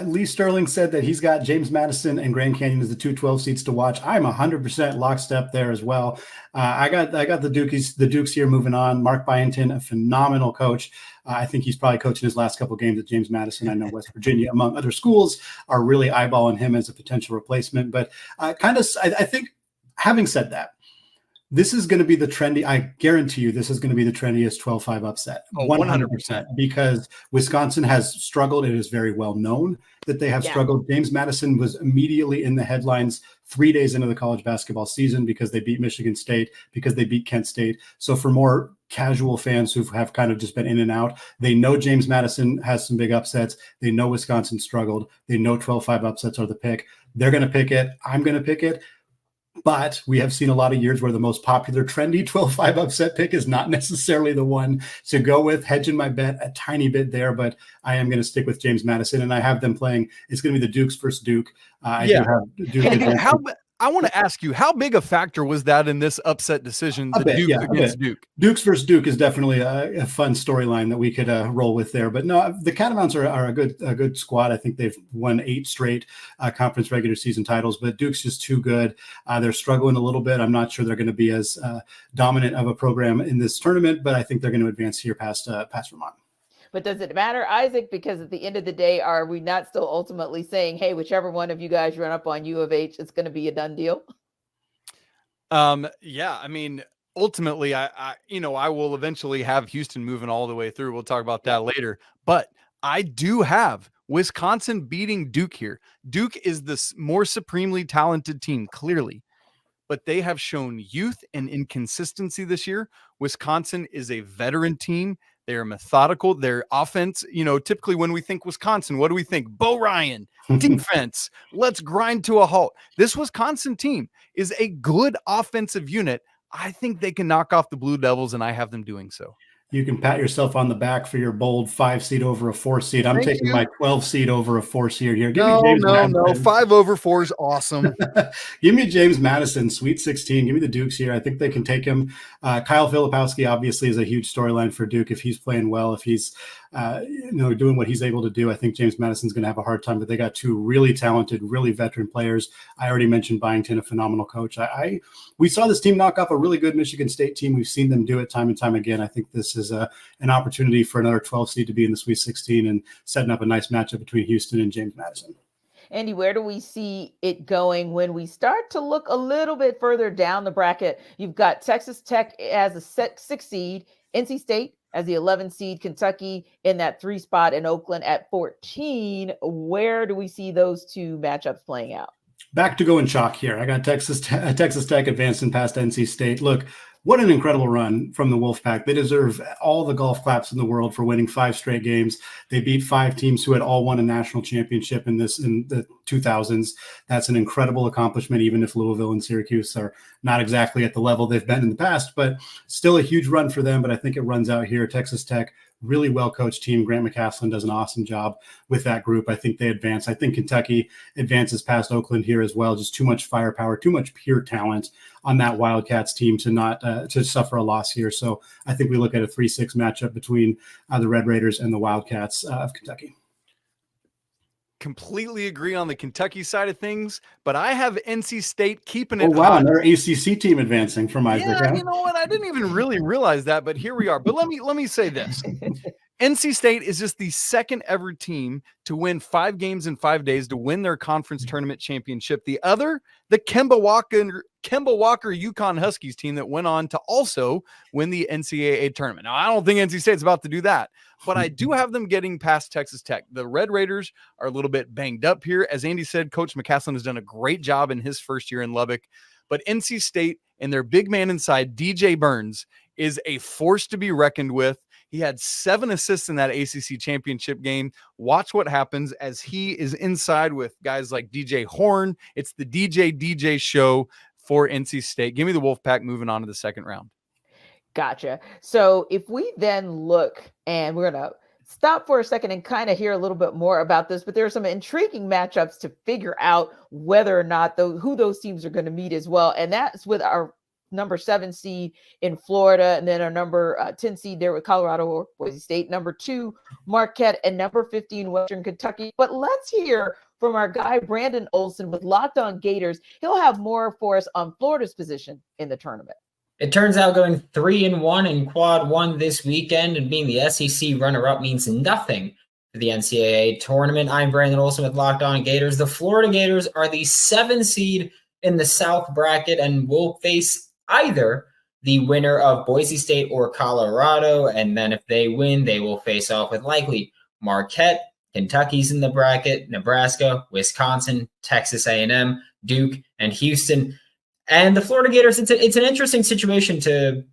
Lee Sterling said that he's got James Madison and Grand Canyon as the 2-12 seats to watch. I'm 100% lockstep there as well. I got the Dukes here moving on. Mark Byington, a phenomenal coach. I think he's probably coaching his last couple games at James Madison. I know West Virginia, among other schools, are really eyeballing him as a potential replacement. But I think, having said that, this is going to be the trendy. I guarantee you, this is going to be the trendiest 12-5 upset. 100%, because Wisconsin has struggled. It is very well known that they have struggled. James Madison was immediately in the headlines 3 days into the college basketball season because they beat Michigan State, because they beat Kent State. So for more casual fans who have kind of just been in and out, they know James Madison has some big upsets. They know Wisconsin struggled. They know 12-5 upsets are the pick. They're going to pick it. I'm going to pick it. But we have seen a lot of years where the most popular, trendy 12-5 upset pick is not necessarily the one to go with. Hedging my bet a tiny bit there, but I am going to stick with James Madison, and I have them playing. It's going to be the Dukes versus Duke. I do have Duke. I want to ask you, how big a factor was that in this upset decision, Duke against Duke? Dukes versus Duke is definitely a fun storyline that we could roll with there. But no, the Catamounts are a good squad. I think they've won 8 straight conference regular season titles, but Duke's just too good. They're struggling a little bit. I'm not sure they're going to be as dominant of a program in this tournament, but I think they're going to advance here past Vermont. But does it matter, Isaac? Because at the end of the day, are we not still ultimately saying, hey, whichever one of you guys run up on U of H, it's going to be a done deal? Yeah, I mean, ultimately, I will eventually have Houston moving all the way through. We'll talk about that later. But I do have Wisconsin beating Duke here. Duke is the more supremely talented team, clearly. But they have shown youth and inconsistency this year. Wisconsin is a veteran team. They are methodical. Their offense, typically when we think Wisconsin, what do we think? Bo Ryan, defense. Let's grind to a halt. This Wisconsin team is a good offensive unit. I think they can knock off the Blue Devils, and I have them doing so. You can pat yourself on the back for your bold 5 seed over a 4 seed. I'm taking my 12 seed over a 4 seed here. No. 5 over 4 is awesome. Give me James Madison, Sweet 16. Give me the Dukes here. I think they can take him. Kyle Filipowski obviously is a huge storyline for Duke. If he's playing well, if he's doing what he's able to do, I think James Madison's going to have a hard time. But they got 2 really talented, really veteran players. I already mentioned Byington, a phenomenal coach. We saw this team knock off a really good Michigan State team. We've seen them do it time and time again. I think this is an opportunity for another 12 seed to be in the Sweet 16 and setting up a nice matchup between Houston and James Madison. Andy, where do we see it going when we start to look a little bit further down the bracket? You've got Texas Tech as a 6 seed, NC State as the 11 seed, Kentucky in that 3 spot, and Oakland at 14. Where do we see those two matchups playing out? Back to going chalk here. I got Texas Tech advancing past NC State. Look, what an incredible run from the Wolfpack. They deserve all the golf claps in the world for winning 5 straight games. They beat 5 teams who had all won a national championship in the 2000s. That's an incredible accomplishment, even if Louisville and Syracuse are not exactly at the level they've been in the past, but still a huge run for them. But I think it runs out here. Texas Tech, really well-coached team. Grant McCaslin does an awesome job with that group. I think they advance. I think Kentucky advances past Oakland here as well. Just too much firepower, too much pure talent on that Wildcats team to not to suffer a loss here. So I think we look at a 3-6 matchup between the Red Raiders and the Wildcats of Kentucky. Completely agree on the Kentucky side of things, but I have NC State keeping it. Oh, wow, another ACC team advancing from Isaac. Yeah, you know what? I didn't even really realize that, but here we are. But let me say this. NC State is just the second ever team to win 5 games in 5 days to win their conference tournament championship. The other, the Kemba Walker UConn Huskies team that went on to also win the NCAA tournament. Now, I don't think NC State's about to do that, but I do have them getting past Texas Tech. The Red Raiders are a little bit banged up here. As Andy said, Coach McCaslin has done a great job in his first year in Lubbock, but NC State and their big man inside, DJ Burns, is a force to be reckoned with. He had 7 assists in that ACC championship game. Watch what happens as he is inside with guys like DJ Horn. It's the DJ show for NC State. Give me the Wolfpack moving on to the second round. Gotcha. So if we then look, and we're going to stop for a second and kind of hear a little bit more about this, but there are some intriguing matchups to figure out whether or not who those teams are going to meet as well. And that's with our number 7 seed in Florida, and then our number 10 seed there with Colorado or Boise State, number 2 Marquette, and number 15 Western Kentucky. But let's hear from our guy Brandon Olson with Locked On Gators. He'll have more for us on Florida's position in the tournament. It turns out going 3-1 in quad 1 this weekend and being the SEC runner-up means nothing for the NCAA tournament. I'm Brandon Olson with Locked On Gators. The Florida Gators are the 7 seed in the South bracket and will face either the winner of Boise State or Colorado, and then if they win, they will face off with likely Marquette. Kentucky's in the bracket, Nebraska, Wisconsin, Texas A&M, Duke, and Houston. And the Florida Gators, it's an interesting situation to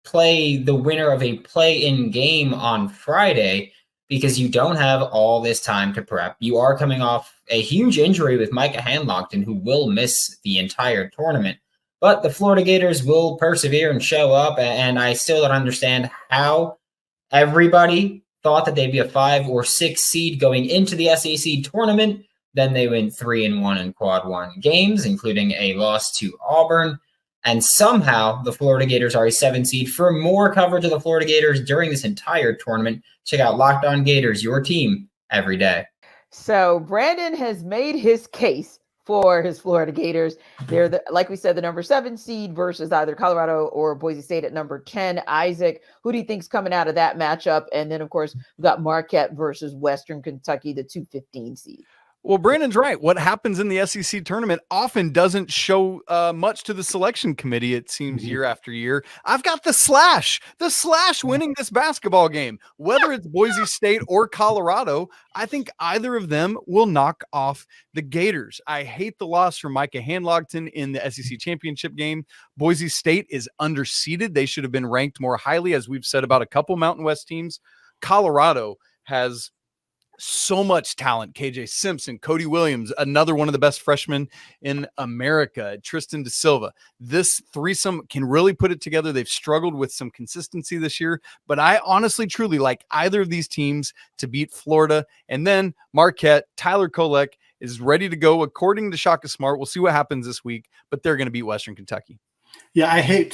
play the winner of a play-in game on Friday because you don't have all this time to prep. You are coming off a huge injury with Micah Handlogton, who will miss the entire tournament. But the Florida Gators will persevere and show up, and I still don't understand how everybody thought that they'd be a 5 or 6 seed going into the SEC tournament. Then they went 3-1 in quad 1 games, including a loss to Auburn. And somehow the Florida Gators are a 7 seed. For more coverage of the Florida Gators during this entire tournament, check out Locked On Gators, your team every day. So Brandon has made his case for his Florida Gators. They're, like we said, the number 7 seed versus either Colorado or Boise State at number 10. Isaac, who do you think's coming out of that matchup? And then, of course, we've got Marquette versus Western Kentucky, the 2-15 seed. Well, Brandon's right. What happens in the SEC tournament often doesn't show much to the selection committee, it seems, year after year. I've got the Slash winning this basketball game. Whether it's Boise State or Colorado, I think either of them will knock off the Gators. I hate the loss from Micah Handlogton in the SEC championship game. Boise State is underseeded. They should have been ranked more highly, as we've said about a couple Mountain West teams. Colorado has so much talent. KJ Simpson, Cody Williams, another one of the best freshmen in America, Tristan Da Silva. This threesome can really put it together. They've struggled with some consistency this year, but I honestly, truly like either of these teams to beat Florida. And then Marquette, Tyler Kolek is ready to go according to Shaka Smart. We'll see what happens this week, but they're going to beat Western Kentucky. Yeah, I hate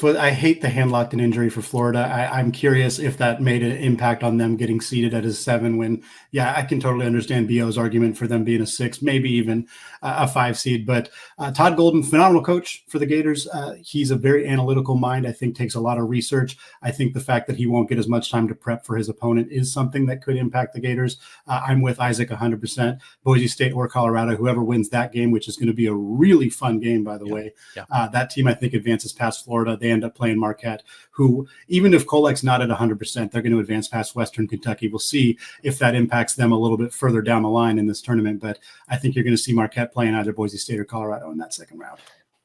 the hand locked in injury for Florida. I'm curious if that made an impact on them getting seeded at a 7 when, yeah, I can totally understand BO's argument for them being a 6, maybe even a 5 seed. But Todd Golden, phenomenal coach for the Gators. He's a very analytical mind, I think takes a lot of research. I think the fact that he won't get as much time to prep for his opponent is something that could impact the Gators. I'm with Isaac 100%. Boise State or Colorado, whoever wins that game, which is going to be a really fun game, by the way. Yeah. That team, I think, advances past Florida. They end up playing Marquette, who, even if Kolec's not at 100%, they're going to advance past Western Kentucky. We'll see if that impacts them a little bit further down the line in this tournament. But I think you're going to see Marquette playing either Boise State or Colorado in that second round.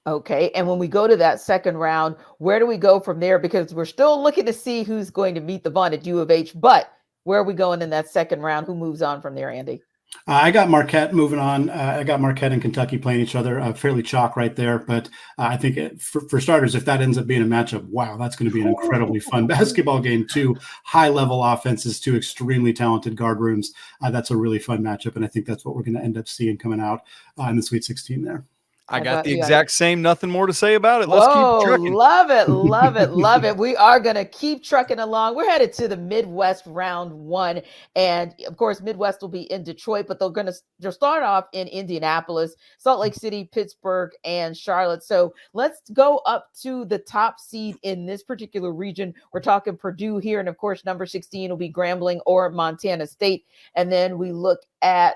Okay. And when we go to that second round, where do we go from there? Because we're still looking to see who's going to meet the Vaughn at U of H. But where are we going in that second round? Who moves on from there, Andy? I got Marquette moving on. I got Marquette and Kentucky playing each other, fairly chalk right there. But I think for starters, if that ends up being a matchup, wow, that's going to be an incredibly fun basketball game. 2 high-level offenses, 2 extremely talented guard rooms. That's a really fun matchup, and I think that's what we're going to end up seeing coming out in the Sweet 16 there. I got the exact same. Nothing more to say about it. Let's keep trucking. Love it, love it, love it. We are going to keep trucking along. We're headed to the Midwest round 1. And of course, Midwest will be in Detroit, but they'll start off in Indianapolis, Salt Lake City, Pittsburgh, and Charlotte. So let's go up to the top seed in this particular region. We're talking Purdue here. And of course, number 16 will be Grambling or Montana State. And then we look at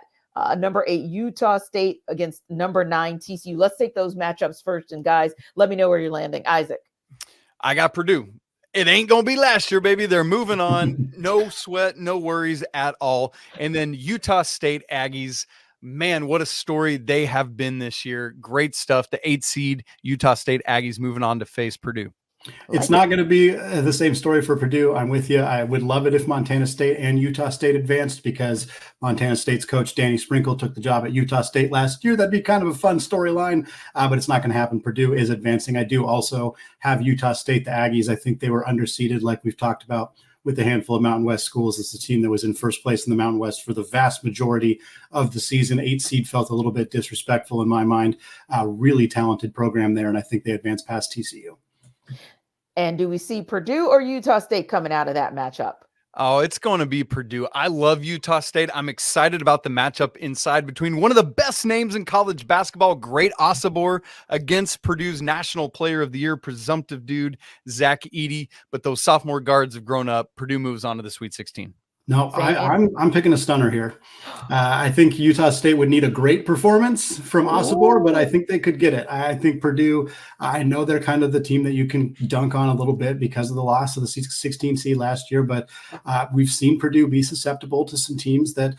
number 8 Utah State against number 9 TCU. Let's take those matchups first. And guys, let me know where you're landing. Isaac. I got Purdue. It ain't going to be last year, baby. They're moving on. No sweat, no worries at all. And then Utah State Aggies. Man, what a story they have been this year. Great stuff. The 8 seed Utah State Aggies moving on to face Purdue. It's not going to be the same story for Purdue. I'm with you. I would love it if Montana State and Utah State advanced, because Montana State's coach, Danny Sprinkle, took the job at Utah State last year. That'd be kind of a fun storyline, but it's not going to happen. Purdue is advancing. I do also have Utah State, the Aggies. I think they were underseeded, like we've talked about with a handful of Mountain West schools. It's the team that was in first place in the Mountain West for the vast majority of the season. 8 seed felt a little bit disrespectful in my mind. Really talented program there, and I think they advanced past TCU. And do we see Purdue or Utah State coming out of that matchup? Oh, it's going to be Purdue. I love Utah State. I'm excited about the matchup inside between one of the best names in college basketball, Great Osobor, against Purdue's National Player of the Year, presumptive dude, Zach Edey. But those sophomore guards have grown up. Purdue moves on to the Sweet 16. No, I'm picking a stunner here. I think Utah State would need a great performance from Osobor, but I think they could get it. I think Purdue, I know they're kind of the team that you can dunk on a little bit because of the loss of the 16 seed last year, but we've seen Purdue be susceptible to some teams that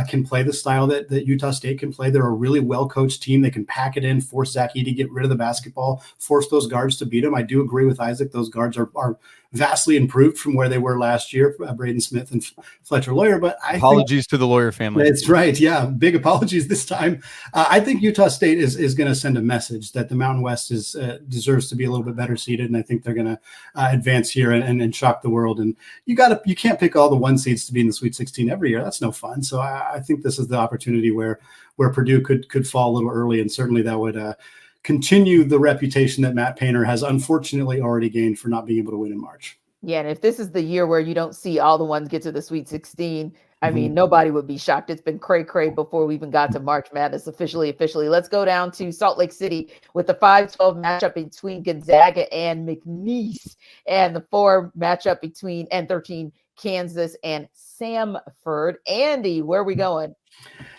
can play the style that Utah State can play. They're a really well-coached team. They can pack it in, force Zach Edey to get rid of the basketball, force those guards to beat them. I do agree with Isaac. Those guards are vastly improved from where they were last year, Braden Smith and Fletcher Lawyer. But apologies to the Lawyer family. That's right. Yeah, big apologies this time. I think Utah State is going to send a message that the Mountain West deserves to be a little bit better seated, and I think they're going to advance here and shock the world. And you can't pick all the 1 seeds to be in the Sweet 16 every year. That's no fun. So I think this is the opportunity where Purdue could fall a little early, and certainly that would continue the reputation that Matt Painter has unfortunately already gained for not being able to win in March. Yeah, and if this is the year where you don't see all the ones get to the Sweet 16, I mean, nobody would be shocked. It's been cray before we even got to March Madness officially. Let's go down to Salt Lake City with the 5-12 matchup between Gonzaga and McNeese, and the 4 matchup between N13 Kansas and Samford. Andy, where are we going?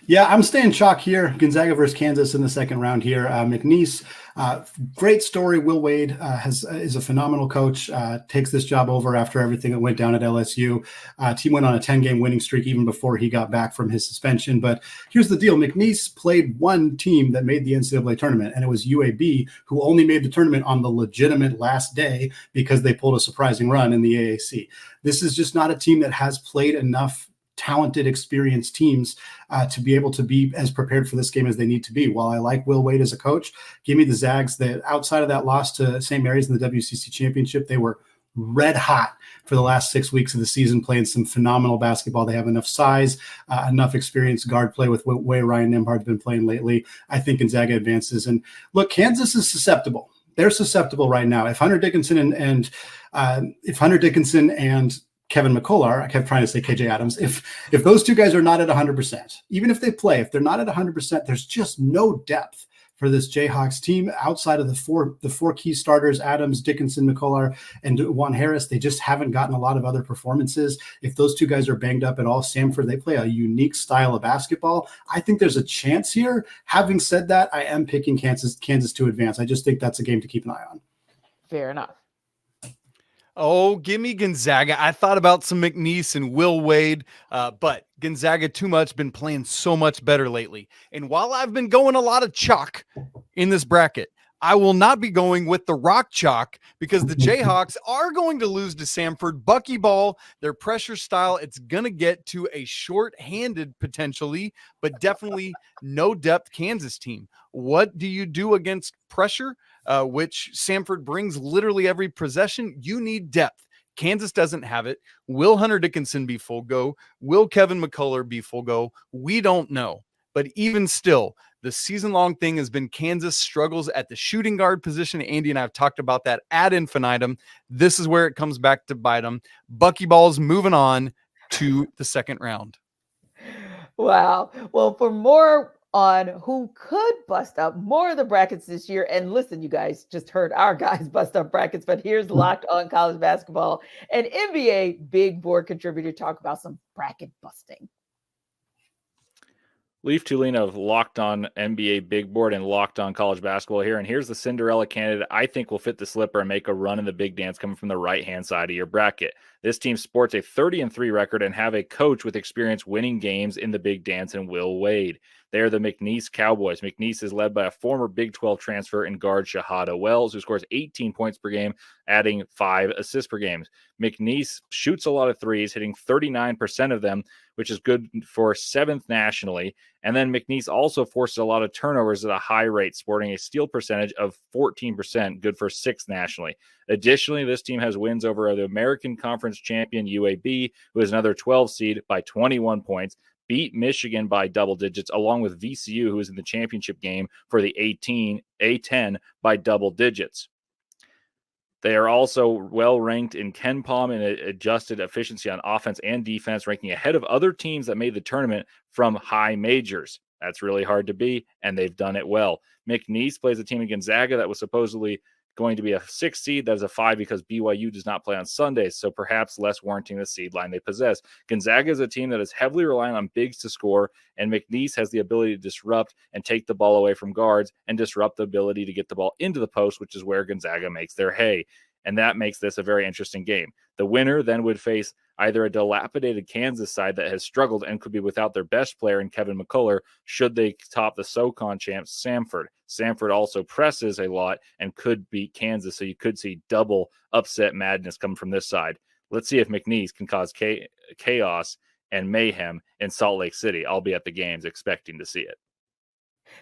Yeah, I'm staying chalk here. Gonzaga versus Kansas in the second round here. McNeese, great story. Will Wade is a phenomenal coach, takes this job over after everything that went down at LSU. Team went on a 10-game winning streak even before he got back from his suspension. But here's the deal. McNeese played one team that made the NCAA tournament, and it was UAB, who only made the tournament on the legitimate last day because they pulled a surprising run in the AAC. This is just not a team that has played enough talented, experienced teams to be able to be as prepared for this game as they need to be. While I like Will Wade as a coach, give me the Zags. That outside of that loss to St. Mary's in the WCC championship, they were red hot for the last 6 weeks of the season, playing some phenomenal basketball. They have enough size, enough experience guard play with the way Ryan Nembhard's been playing lately. I think Gonzaga advances. And look, Kansas is susceptible. they're susceptible right now. If Hunter Dickinson and Kevin McCullar, I kept trying to say KJ Adams, if those two guys are not at 100%, even if they play, if they're not at 100%, there's just no depth for this Jayhawks team outside of the four key starters, Adams, Dickinson, McCullar, and Juan Harris. They just haven't gotten a lot of other performances. If those two guys are banged up at all, Samford, they play a unique style of basketball. I think there's a chance here. Having said that, I am picking Kansas to advance. I just think that's a game to keep an eye on. Fair enough. Oh, give me Gonzaga. I thought about some McNeese and Will Wade, but Gonzaga too much, been playing so much better lately. And while I've been going a lot of chalk in this bracket, I will not be going with the rock chalk because the Jayhawks are going to lose to Samford. Buckyball, their pressure style, it's going to get to a short-handed potentially, but definitely no depth Kansas team. What do you do against pressure, which Samford brings literally every possession? You need depth. Kansas doesn't have it. Will Hunter Dickinson be full go? Will Kevin McCullar be full go? We don't know. But even still, the season-long thing has been Kansas struggles at the shooting guard position. Andy and I have talked about that ad infinitum. This is where it comes back to bite them. Buckyball's moving on to the second round. Wow. Well, for more on who could bust up more of the brackets this year, and listen, you guys just heard our guys bust up brackets, but here's Locked On College Basketball and NBA Big Board contributor talk about some bracket busting. Leaf Tulane of Locked On NBA Big Board and Locked On College Basketball here. And here's the Cinderella candidate I think will fit the slipper and make a run in the big dance coming from the right-hand side of your bracket. This team sports a 30-3 record and have a coach with experience winning games in the big dance in Will Wade. They are the McNeese Cowboys. McNeese is led by a former Big 12 transfer in guard Shahada Wells, who scores 18 points per game, adding 5 assists per game. McNeese shoots a lot of threes, hitting 39% of them, which is good for 7th nationally. And then McNeese also forces a lot of turnovers at a high rate, sporting a steal percentage of 14%, good for 6th nationally. Additionally, this team has wins over the American Conference champion UAB, who is another 12 seed by 21 points, beat Michigan by double digits, along with VCU, who is in the championship game for the A10 by double digits. They are also well ranked in KenPom and adjusted efficiency on offense and defense, ranking ahead of other teams that made the tournament from high majors. That's really hard to be, and they've done it well. McNeese plays a team in Gonzaga that was supposedly going to be a 6 seed. That is a 5 because BYU does not play on Sundays, so perhaps less warranting the seed line they possess. Gonzaga is a team that is heavily reliant on bigs to score, and McNeese has the ability to disrupt and take the ball away from guards and disrupt the ability to get the ball into the post, which is where Gonzaga makes their hay. And that makes this a very interesting game. The winner then would face either a dilapidated Kansas side that has struggled and could be without their best player in Kevin McCullar should they top the SoCon champs, Samford. Samford also presses a lot and could beat Kansas, so you could see double upset madness coming from this side. Let's see if McNeese can cause chaos and mayhem in Salt Lake City. I'll be at the games expecting to see it.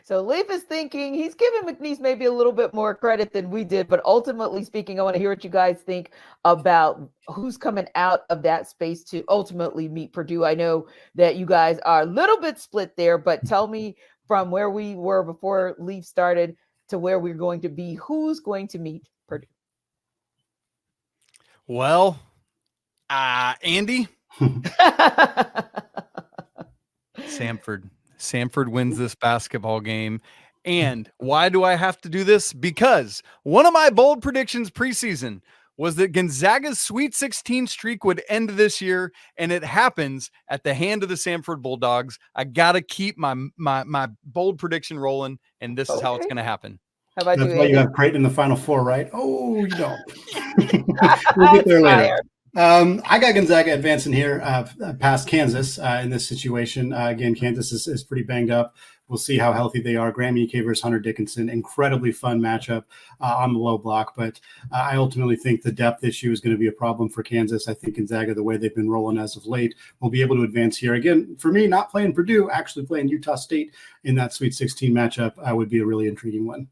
So Leaf is thinking he's giving McNeese maybe a little bit more credit than we did, but ultimately speaking, I want to hear what you guys think about who's coming out of that space to ultimately meet Purdue. I know that you guys are a little bit split there, but tell me from where we were before Leaf started to where we're going to be, who's going to meet Purdue? Well, Andy? Samford wins this basketball game. And why do I have to do this? Because one of my bold predictions preseason was that Gonzaga's Sweet 16 streak would end this year, and it happens at the hand of the Samford Bulldogs. I got to keep my bold prediction rolling, and this is how it's going to happen. How about That's you, why Andy? you have Creighton in the Final Four, right? Oh, you don't. We'll get there later. I got Gonzaga advancing here past Kansas in this situation. Again, Kansas is pretty banged up. We'll see how healthy they are. Graham Ike versus Hunter Dickinson, incredibly fun matchup on the low block. But I ultimately think the depth issue is going to be a problem for Kansas. I think Gonzaga, the way they've been rolling as of late, will be able to advance here. Again, for me, not playing Purdue, actually playing Utah State in that Sweet 16 matchup would be a really intriguing one.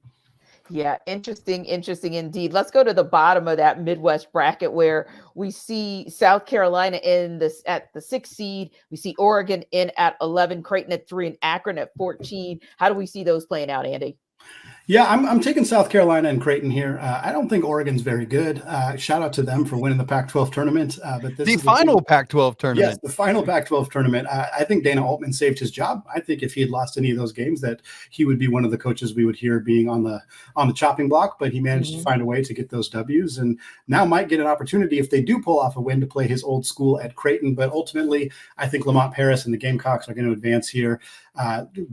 Yeah, interesting indeed. Let's go to the bottom of that Midwest bracket where we see South Carolina at the 6th seed. We see Oregon in at 11, Creighton at 3, and Akron at 14. How do we see those playing out, Andy? Yeah, I'm taking South Carolina and Creighton here. I don't think Oregon's very good. Shout out to them for winning the Pac-12 tournament. But this is the final Pac-12 tournament. Yes, the final Pac-12 tournament. I think Dana Altman saved his job. I think if he had lost any of those games, that he would be one of the coaches we would hear being on the chopping block. But he managed to find a way to get those W's, and now might get an opportunity if they do pull off a win to play his old school at Creighton. But ultimately, I think Lamont Paris and the Gamecocks are going to advance here.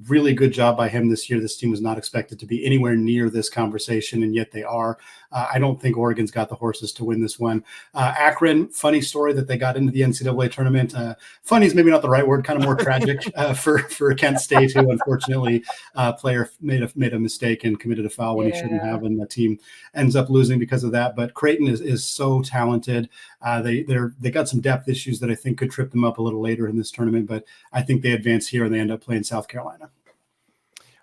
Really good job by him this year. This team was not expected to be anywhere near this conversation, and yet they are. I don't think Oregon's got the horses to win this one. Akron, funny story that they got into the NCAA tournament. Funny is maybe not the right word, kind of more tragic for Kent State, who unfortunately player made a mistake and committed a foul when he shouldn't have, and the team ends up losing because of that. But Creighton is so talented. They got some depth issues that I think could trip them up a little later in this tournament, but I think they advance here and they end up playing South Carolina.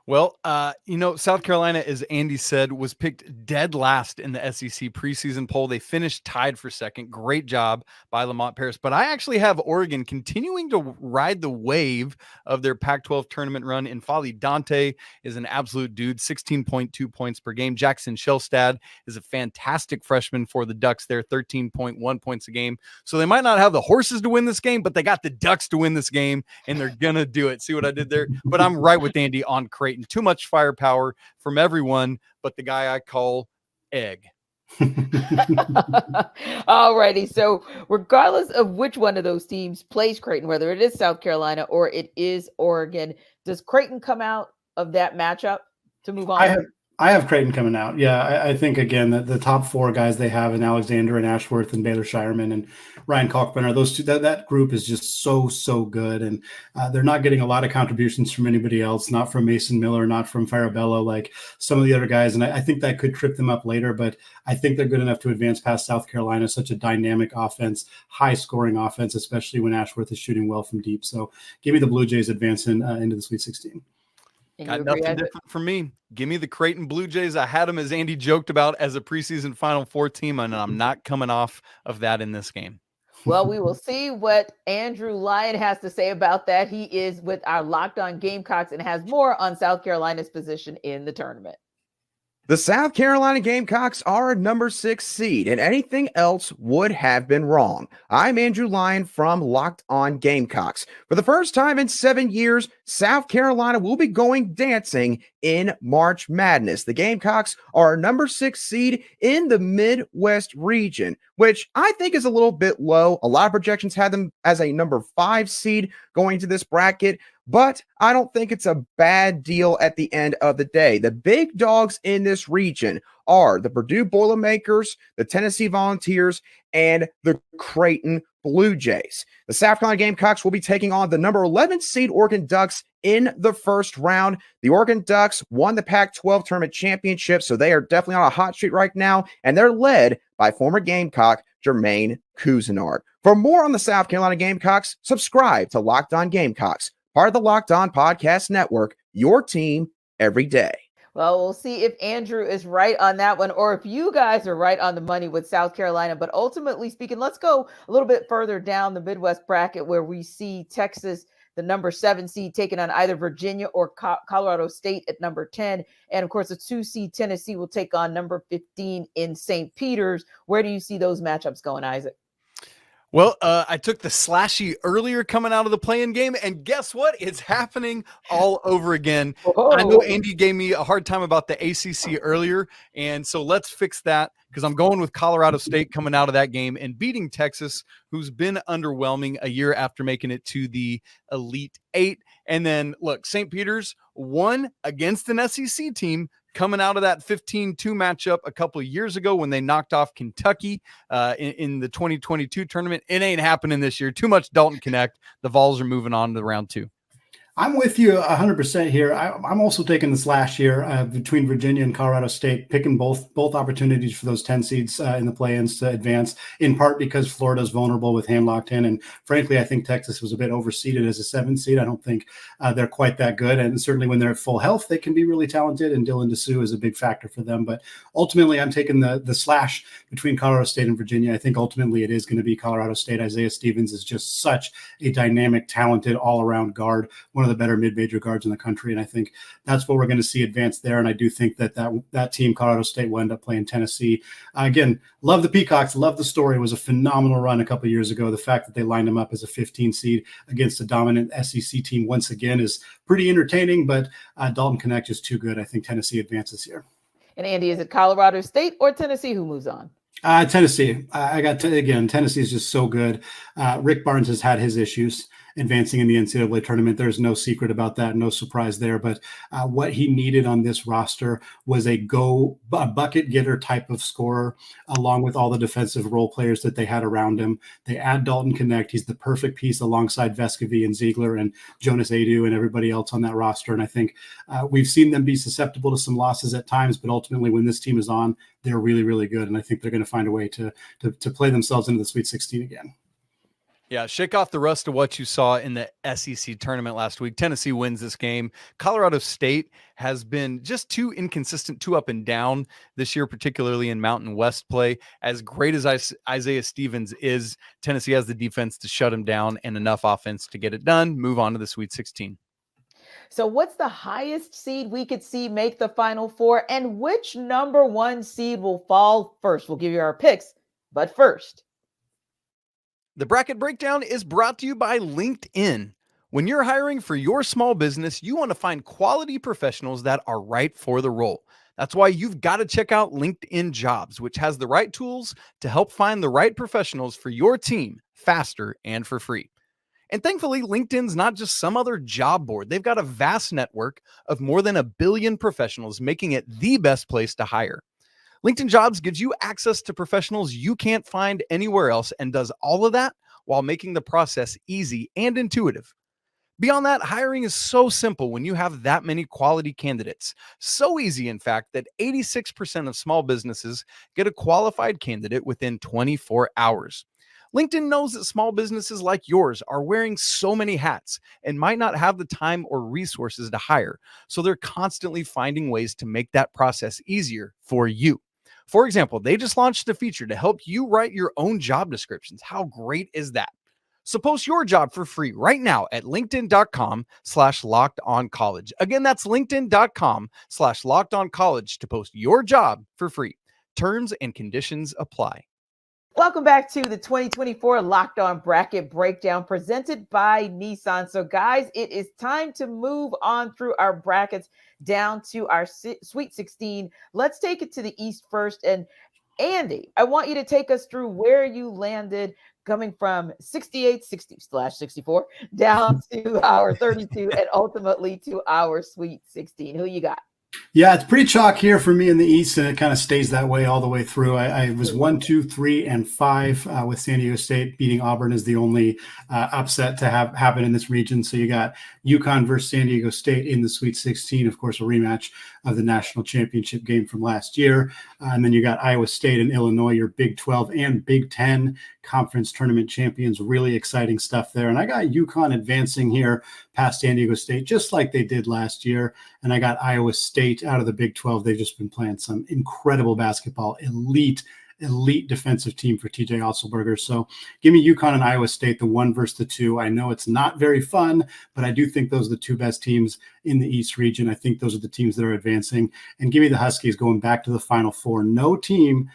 Well, South Carolina, as Andy said, was picked dead last in the SEC preseason poll. They finished tied for second. Great job by Lamont Paris. But I actually have Oregon continuing to ride the wave of their Pac-12 tournament run. N'Faly Dante is an absolute dude, 16.2 points per game. Jackson Shelstad is a fantastic freshman for the Ducks there, 13.1 points a game. So they might not have the horses to win this game, but they got the Ducks to win this game, and they're going to do it. See what I did there? But I'm right with Andy on Creighton. Too much firepower from everyone but the guy I call Egg. All righty. So regardless of which one of those teams plays Creighton, whether it is South Carolina or it is Oregon, does Creighton come out of that matchup to move on? I have Creighton coming out. Yeah, I think, again, that the top four guys they have in Alexander and Ashworth and Baylor Shireman and Ryan Kalkbrenner, those two, that group is just so good. And they're not getting a lot of contributions from anybody else, not from Mason Miller, not from Farabello, like some of the other guys. And I think that could trip them up later, but I think they're good enough to advance past South Carolina, such a dynamic offense, high scoring offense, especially when Ashworth is shooting well from deep. So give me the Blue Jays advancing into the Sweet 16. Got nothing different for me. Give me the Creighton Blue Jays. I had them, as Andy joked about, as a preseason Final Four team, and I'm not coming off of that in this game. Well, we will see what Andrew Lyon has to say about that. He is with our Locked On Gamecocks and has more on South Carolina's position in the tournament. The South Carolina Gamecocks are a number 6 seed, and anything else would have been wrong. I'm Andrew Lyon from Locked On Gamecocks. For the first time in 7 years, South Carolina will be going dancing in March Madness. The Gamecocks are a number 6 seed in the Midwest region, which I think is a little bit low. A lot of projections had them as a number 5 seed going to this bracket, but I don't think it's a bad deal at the end of the day. The big dogs in this region are the Purdue Boilermakers, the Tennessee Volunteers, and the Creighton Blue Jays. The South Carolina Gamecocks will be taking on the number 11 seed Oregon Ducks in the first round. The Oregon Ducks won the Pac-12 tournament championship, so they are definitely on a hot streak right now, and they're led by former Gamecock Jermaine Cousinard. For more on the South Carolina Gamecocks, subscribe to Locked On Gamecocks, part of the Locked On Podcast Network, your team every day. Well, we'll see if Andrew is right on that one or if you guys are right on the money with South Carolina. But ultimately speaking, let's go a little bit further down the Midwest bracket where we see Texas, the number 7 seed, taking on either Virginia or Colorado State at number 10. And of course, the 2 seed Tennessee will take on number 15 in St. Peter's. Where do you see those matchups going, Isaac? Well, I took the slashy earlier coming out of the play-in game, and guess what? It's happening all over again. Oh. I know Andy gave me a hard time about the ACC earlier, and so let's fix that because I'm going with Colorado State coming out of that game and beating Texas, who's been underwhelming a year after making it to the Elite Eight. And then, look, St. Peter's won against an SEC team coming out of that 15-2 matchup a couple of years ago when they knocked off Kentucky in the 2022 tournament. It ain't happening this year. Too much Dalton Connect. The Vols are moving on to round 2. I'm with you 100% here. I'm also taking this last year between Virginia and Colorado State, picking both opportunities for those 10 seeds in the play-ins to advance, in part because Florida's vulnerable with hand locked in. And frankly, I think Texas was a bit overseeded as a 7 seed. I don't think they're quite that good. And certainly when they're at full health, they can be really talented. And Dylan DeSue is a big factor for them. But ultimately, I'm taking the slash between Colorado State and Virginia. I think ultimately it is going to be Colorado State. Isaiah Stevens is just such a dynamic, talented, all-around guard. One one of the better mid-major guards in the country. And I think that's what we're going to see advance there. And I do think that team, Colorado State, will end up playing Tennessee. Again, love the Peacocks, love the story. It was a phenomenal run a couple of years ago. The fact that they lined them up as a 15 seed against a dominant SEC team once again is pretty entertaining, but Dalton Knecht is too good. I think Tennessee advances here. And Andy, is it Colorado State or Tennessee who moves on? Tennessee. Tennessee is just so good. Rick Barnes has had his issues advancing in the NCAA tournament. There's no secret about that. No surprise there. But what he needed on this roster was a bucket getter type of scorer, along with all the defensive role players that they had around him. They add Dalton Knecht. He's the perfect piece alongside Vescovi and Ziegler and Jonas Adu and everybody else on that roster. And I think we've seen them be susceptible to some losses at times, but ultimately when this team is on, they're really, really good. And I think they're going to find a way to play themselves into the Sweet 16 again. Yeah, shake off the rust of what you saw in the SEC tournament last week. Tennessee wins this game. Colorado State has been just too inconsistent, too up and down this year, particularly in Mountain West play. As great as Isaiah Stevens is, Tennessee has the defense to shut him down and enough offense to get it done. Move on to the Sweet 16. So what's the highest seed we could see make the Final Four, and which number one seed will fall first? We'll give you our picks, but first. The bracket breakdown is brought to you by LinkedIn. When you're hiring for your small business, you want to find quality professionals that are right for the role. That's why you've got to check out LinkedIn Jobs, which has the right tools to help find the right professionals for your team faster and for free. And thankfully, LinkedIn's not just some other job board. They've got a vast network of more than 1 billion professionals, making it the best place to hire. LinkedIn Jobs gives you access to professionals you can't find anywhere else and does all of that while making the process easy and intuitive. Beyond that, hiring is so simple when you have that many quality candidates. So easy, in fact, that 86% of small businesses get a qualified candidate within 24 hours. LinkedIn knows that small businesses like yours are wearing so many hats and might not have the time or resources to hire, so they're constantly finding ways to make that process easier for you. For example, they just launched a feature to help you write your own job descriptions. How great is that? So post your job for free right now at linkedin.com/lockedoncollege. Again, that's linkedin.com/lockedoncollege to post your job for free. Terms and conditions apply. Welcome back to the 2024 Locked On Bracket Breakdown presented by Nissan. So guys, it is time to move on through our brackets down to our Sweet 16. Let's take it to the East first. And Andy, I want you to take us through where you landed coming from 68/64 down to our 32 and ultimately to our Sweet 16. Who you got? Yeah, it's pretty chalk here for me in the East, and it kind of stays that way all the way through. I was 1, 2, 3, and 5 with San Diego State beating Auburn as the only upset to have happen in this region. So you got UConn versus San Diego State in the Sweet 16, of course, a rematch of the national championship game from last year. And then you got Iowa State and Illinois, your Big 12 and Big 10 conference tournament champions. Really exciting stuff there. And I got UConn advancing here past San Diego State, just like they did last year. And I got Iowa State out of the Big 12. They've just been playing some incredible basketball, elite defensive team for TJ Otzelberger. So give me UConn and Iowa State, the 1 versus the 2. I know it's not very fun, but I do think those are the 2 best teams in the East region. I think those are the teams that are advancing. And give me the Huskies going back to the Final Four. No team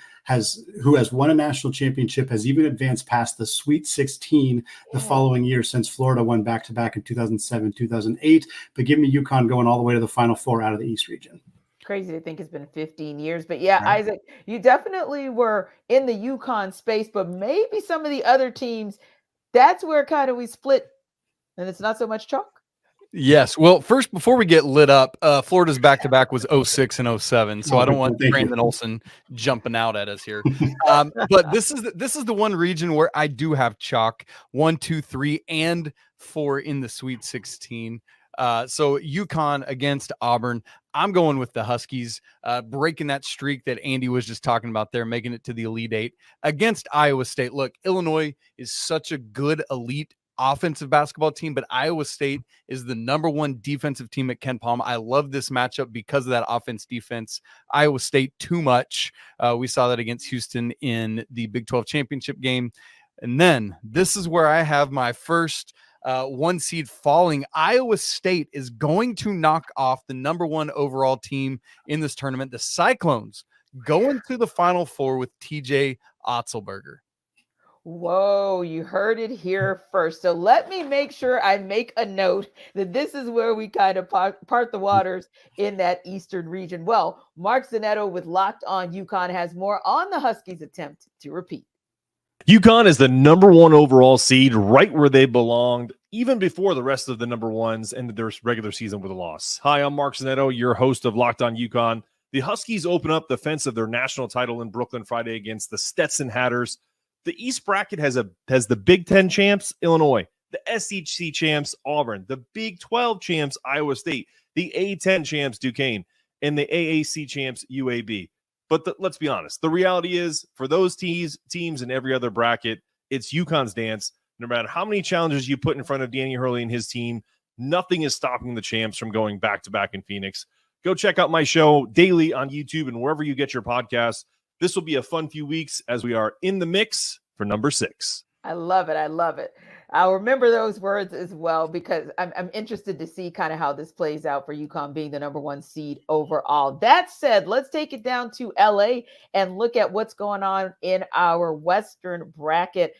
who has won a national championship has even advanced past the Sweet 16 the following year, since Florida won back-to-back in 2007, 2008. But give me UConn going all the way to the Final Four out of the East region. Crazy to think it's been 15 years. But yeah, Right. Isaac, you definitely were in the UConn space, but maybe some of the other teams, that's where kind of we split and it's not so much chalk. Yes. Well, first, before we get lit up, Florida's back-to-back was 06 and 07. So I don't want Thank you. Brandon Olson jumping out at us here. But this is the one region where I do have chalk 1, 2, 3, and 4 in the Sweet 16. So UConn against Auburn. I'm going with the Huskies, breaking that streak that Andy was just talking about there, making it to the Elite Eight against Iowa State. Look, Illinois is such a good elite offensive basketball team, but Iowa State is the number 1 defensive team at Ken Palm. I love this matchup because of that offense defense. Iowa State too much. We saw that against Houston in the Big 12 championship game. And then this is where I have my first 1 seed falling. Iowa State is going to knock off the number 1 overall team in this tournament. The Cyclones going to the Final Four with TJ Otzelberger. Whoa, you heard it here first. So let me make sure I make a note that this is where we kind of part the waters in that Eastern region. Well, Mark Zanetto with Locked On UConn has more on the Huskies' attempt to repeat. UConn is the number 1 overall seed, right where they belonged, even before the rest of the number 1s ended their regular season with a loss. Hi, I'm Mark Zanetto, your host of Locked On UConn. The Huskies open up the fence of their national title in Brooklyn Friday against the Stetson Hatters. The East bracket has the Big Ten champs, Illinois, the SEC champs, Auburn, the Big 12 champs, Iowa State, the A10 champs, Duquesne, and the AAC champs, UAB. But let's be honest. The reality is, for those teams in every other bracket, it's UConn's dance. No matter how many challenges you put in front of Danny Hurley and his team, nothing is stopping the champs from going back-to-back in Phoenix. Go check out my show daily on YouTube and wherever you get your podcasts. This will be a fun few weeks as we are in the mix for number 6. I love it. I love it. I'll remember those words as well, because I'm interested to see kind of how this plays out for UConn being the number 1 seed overall. That said, let's take it down to LA and look at what's going on in our Western bracket.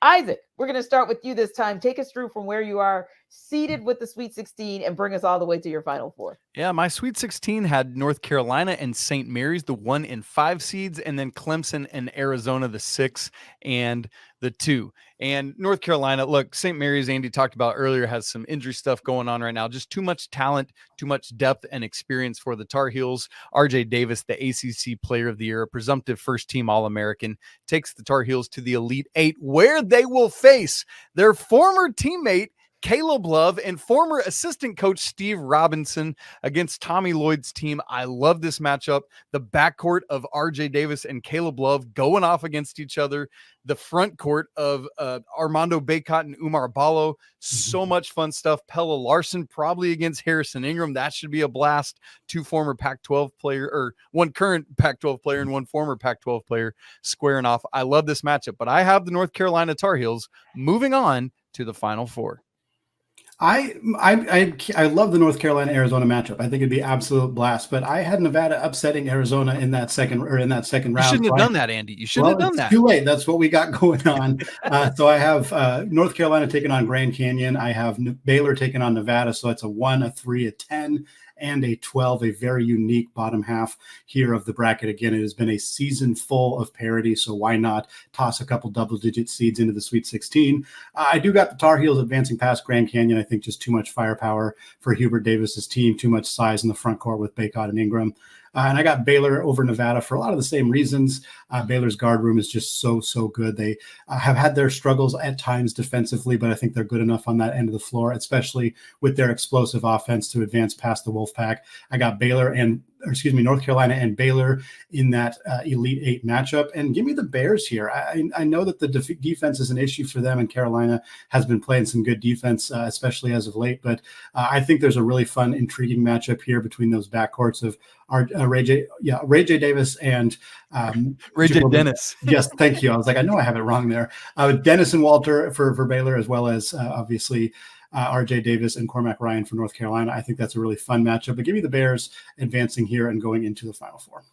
Isaac, we're going to start with you this time. Take us through from where you are seated with the Sweet 16 and bring us all the way to your Final Four. Yeah, my Sweet 16 had North Carolina and St. Mary's, the 1 and 5 seeds, and then Clemson and Arizona, the 6 and the 2. And North Carolina, look, St. Mary's, Andy talked about earlier, has some injury stuff going on right now. Just too much talent, too much depth and experience for the Tar Heels. RJ Davis, the ACC Player of the Year, a presumptive first-team All-American, takes the Tar Heels to the Elite 8, where they will face their former teammate, Caleb Love, and former assistant coach Steve Robinson against Tommy Lloyd's team. I love this matchup. The backcourt of RJ Davis and Caleb Love going off against each other. The front court of Armando Bacot and Umar Ballo. So much fun stuff. Pella Larson probably against Harrison Ingram. That should be a blast. 2 former Pac-12 player, or 1 current Pac-12 player and 1 former Pac-12 player squaring off. I love this matchup, but I have the North Carolina Tar Heels moving on to the Final Four. I love the North Carolina-Arizona matchup. I think it'd be absolute blast. But I had Nevada upsetting Arizona in that second round. You shouldn't have done that, Andy. You shouldn't have done that. Too late. That's what we got going on. So I have North Carolina taking on Grand Canyon. I have Baylor taking on Nevada. So it's a 1, a 3, a 10, and a 12. A very unique bottom half here of the bracket. Again, it has been a season full of parity. So why not toss a couple double-digit seeds into the Sweet 16? I do got the Tar Heels advancing past Grand Canyon. I think just too much firepower for Hubert Davis's team, too much size in the front court with Bacot and Ingram. And I got Baylor over Nevada for a lot of the same reasons. Baylor's guard room is just so good. They have had their struggles at times defensively, but I think they're good enough on that end of the floor, especially with their explosive offense to advance past the Wolfpack. I got North Carolina and Baylor in that Elite 8 matchup. And give me the Bears here. I know that the defense is an issue for them, and Carolina has been playing some good defense, especially as of late. But I think there's a really fun, intriguing matchup here between those backcourts of Ray J. Davis and Ray J. Dennis. Yes, thank you. I was like, I know I have it wrong there. Dennis and Walter for Baylor, as well as obviously RJ Davis and Cormac Ryan for North Carolina. I think that's a really fun matchup. But give me the Bears advancing here and going into the Final Four.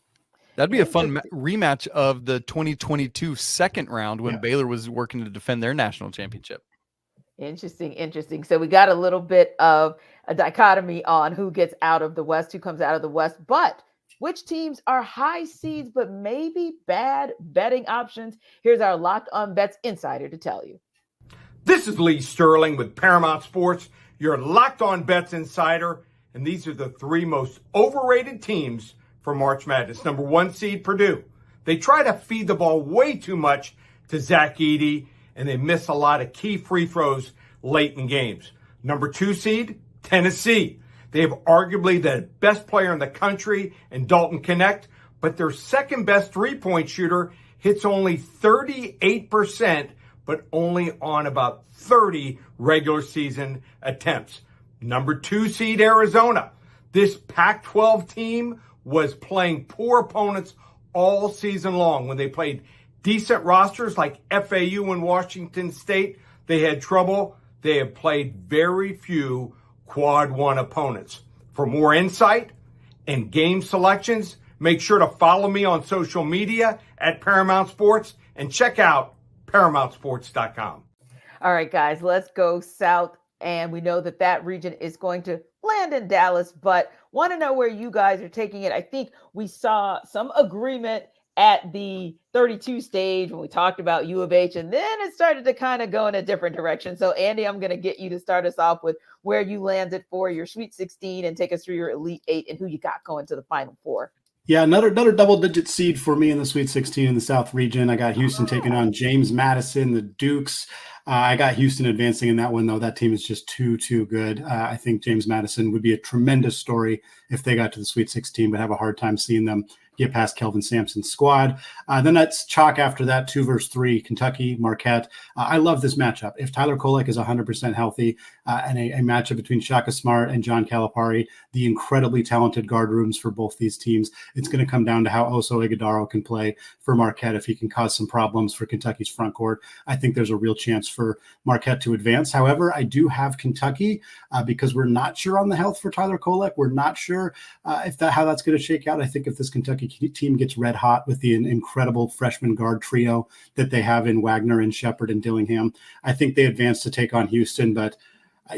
That'd be a fun rematch of the 2022 second round when Baylor was working to defend their national championship. Interesting. So we got a little bit of a dichotomy on who gets out of the West, who comes out of the West, but which teams are high seeds but maybe bad betting options? Here's our Locked On Bets insider to tell you. This is Lee Sterling with Paramount Sports, your Locked On Bets insider, and these are the 3 most overrated teams for March Madness. Number 1 seed, Purdue. They try to feed the ball way too much to Zach Edey, and they miss a lot of key free throws late in games. Number 2 seed, Tennessee. They have arguably the best player in the country in Dalton Connect, but their second best 3-point shooter hits only 38%, but only on about 30 regular season attempts. Number 2 seed, Arizona. This Pac-12 team was playing poor opponents all season long. When they played decent rosters like FAU and Washington State, they had trouble. they have played very few Quad 1 opponents. For more insight and game selections, make sure to follow me on social media at Paramount Sports and check out ParamountSports.com. All right, guys, let's go south. And we know that region is going to land in Dallas, but want to know where you guys are taking it. I think we saw some agreement at the 32 stage when we talked about U of H, and then it started to kind of go in a different direction. So, Andy, I'm going to get you to start us off with where you landed for your Sweet 16 and take us through your Elite 8 and who you got going to the Final Four. Yeah, another double-digit seed for me in the Sweet 16 in the South region. I got Houston taking on James Madison, the Dukes. I got Houston advancing in that one, though. That team is just too good. I think James Madison would be a tremendous story if they got to the Sweet 16, but have a hard time seeing them get past Kelvin Sampson's squad. Then that's chalk after that, 2 versus 3, Kentucky, Marquette. I love this matchup. If Tyler Kolek is 100% healthy and a matchup between Shaka Smart and John Calipari, the incredibly talented guard rooms for both these teams, it's going to come down to how Oso Ighodaro can play for Marquette. If he can cause some problems for Kentucky's front court, I think there's a real chance for Marquette to advance. However, I do have Kentucky because we're not sure on the health for Tyler Kolek. We're not sure how that's going to shake out. I think if this Kentucky team gets red hot with the incredible freshman guard trio that they have in Wagner and Shepard and Dillingham, I think they advance to take on Houston, but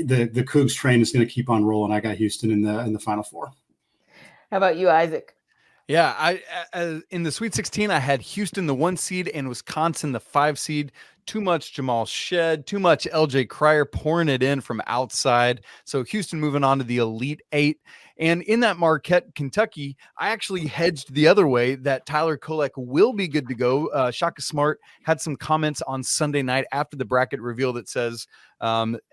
the Cougs train is going to keep on rolling. I got Houston in the Final Four. How about you, Isaac? Yeah, I in the Sweet 16, I had Houston, the 1 seed, and Wisconsin, the 5 seed. Too much Jamal Shed, too much LJ Cryer pouring it in from outside. So Houston moving on to the Elite 8. And in that Marquette, Kentucky, I actually hedged the other way that Tyler Kolek will be good to go. Shaka Smart had some comments on Sunday night after the bracket reveal that says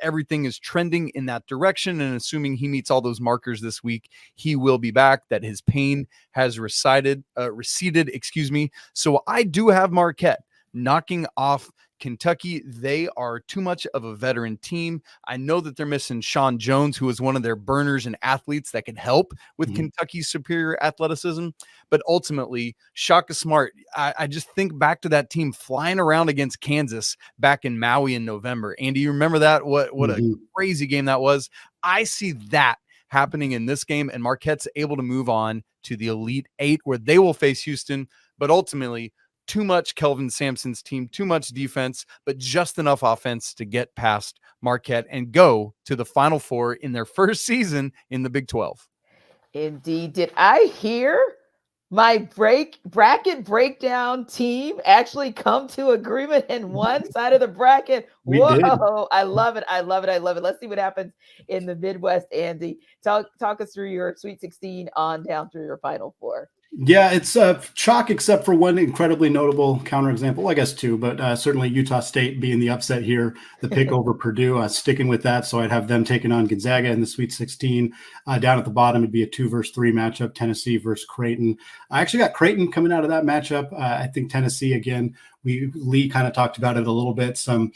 everything is trending in that direction. And assuming he meets all those markers this week, he will be back, that his pain has receded. So I do have Marquette knocking off Kentucky. They are too much of a veteran team. I know that they're missing Sean Jones, who is one of their burners and athletes that can help with Kentucky's superior athleticism. But ultimately, Shaka Smart, I just think back to that team flying around against Kansas back in Maui in November. Andy, you remember that? What a crazy game that was. I see that happening in this game, and Marquette's able to move on to the Elite 8 where they will face Houston. But ultimately, too much Kelvin Sampson's team, too much defense, but just enough offense to get past Marquette and go to the Final Four in their first season in the Big 12. Indeed. Did I hear my bracket breakdown team actually come to agreement in one side of the bracket? Whoa, I love it. I love it. I love it. Let's see what happens in the Midwest, Andy. Talk us through your Sweet 16 on down through your Final Four. Yeah, it's chalk except for one incredibly notable counterexample, I guess two, but certainly Utah State being the upset here, the pick over Purdue, sticking with that. So I'd have them taking on Gonzaga in the Sweet 16. Down at the bottom, it'd be a 2 versus 3 matchup, Tennessee versus Creighton. I actually got Creighton coming out of that matchup. I think Tennessee, again, Lee kind of talked about it a little bit, some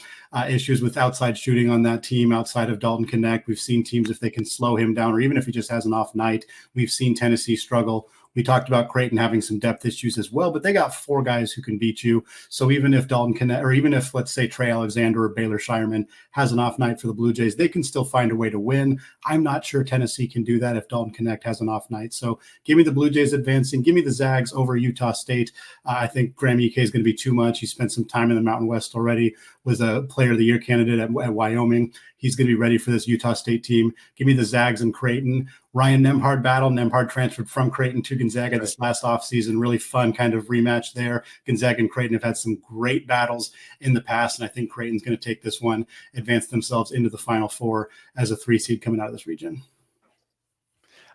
issues with outside shooting on that team outside of Dalton Knecht. We've seen teams, if they can slow him down, or even if he just has an off night, we've seen Tennessee struggle. We talked about Creighton having some depth issues as well, but they got 4 guys who can beat you. So even if Dalton Knecht, or even if, let's say, Trey Alexander or Baylor Shireman has an off night for the Blue Jays, they can still find a way to win. I'm not sure Tennessee can do that if Dalton Knecht has an off night. So give me the Blue Jays advancing. Give me the Zags over Utah State. I think Graham Ike is going to be too much. He spent some time in the Mountain West already, was a Player of the Year candidate at Wyoming. He's going to be ready for this Utah State team. Give me the Zags and Creighton. Ryan Nembhard battle. Nembhard transferred from Creighton to Gonzaga this last offseason. Really fun kind of rematch there. Gonzaga and Creighton have had some great battles in the past, and I think Creighton's going to take this one, advance themselves into the Final Four as a 3 seed coming out of this region.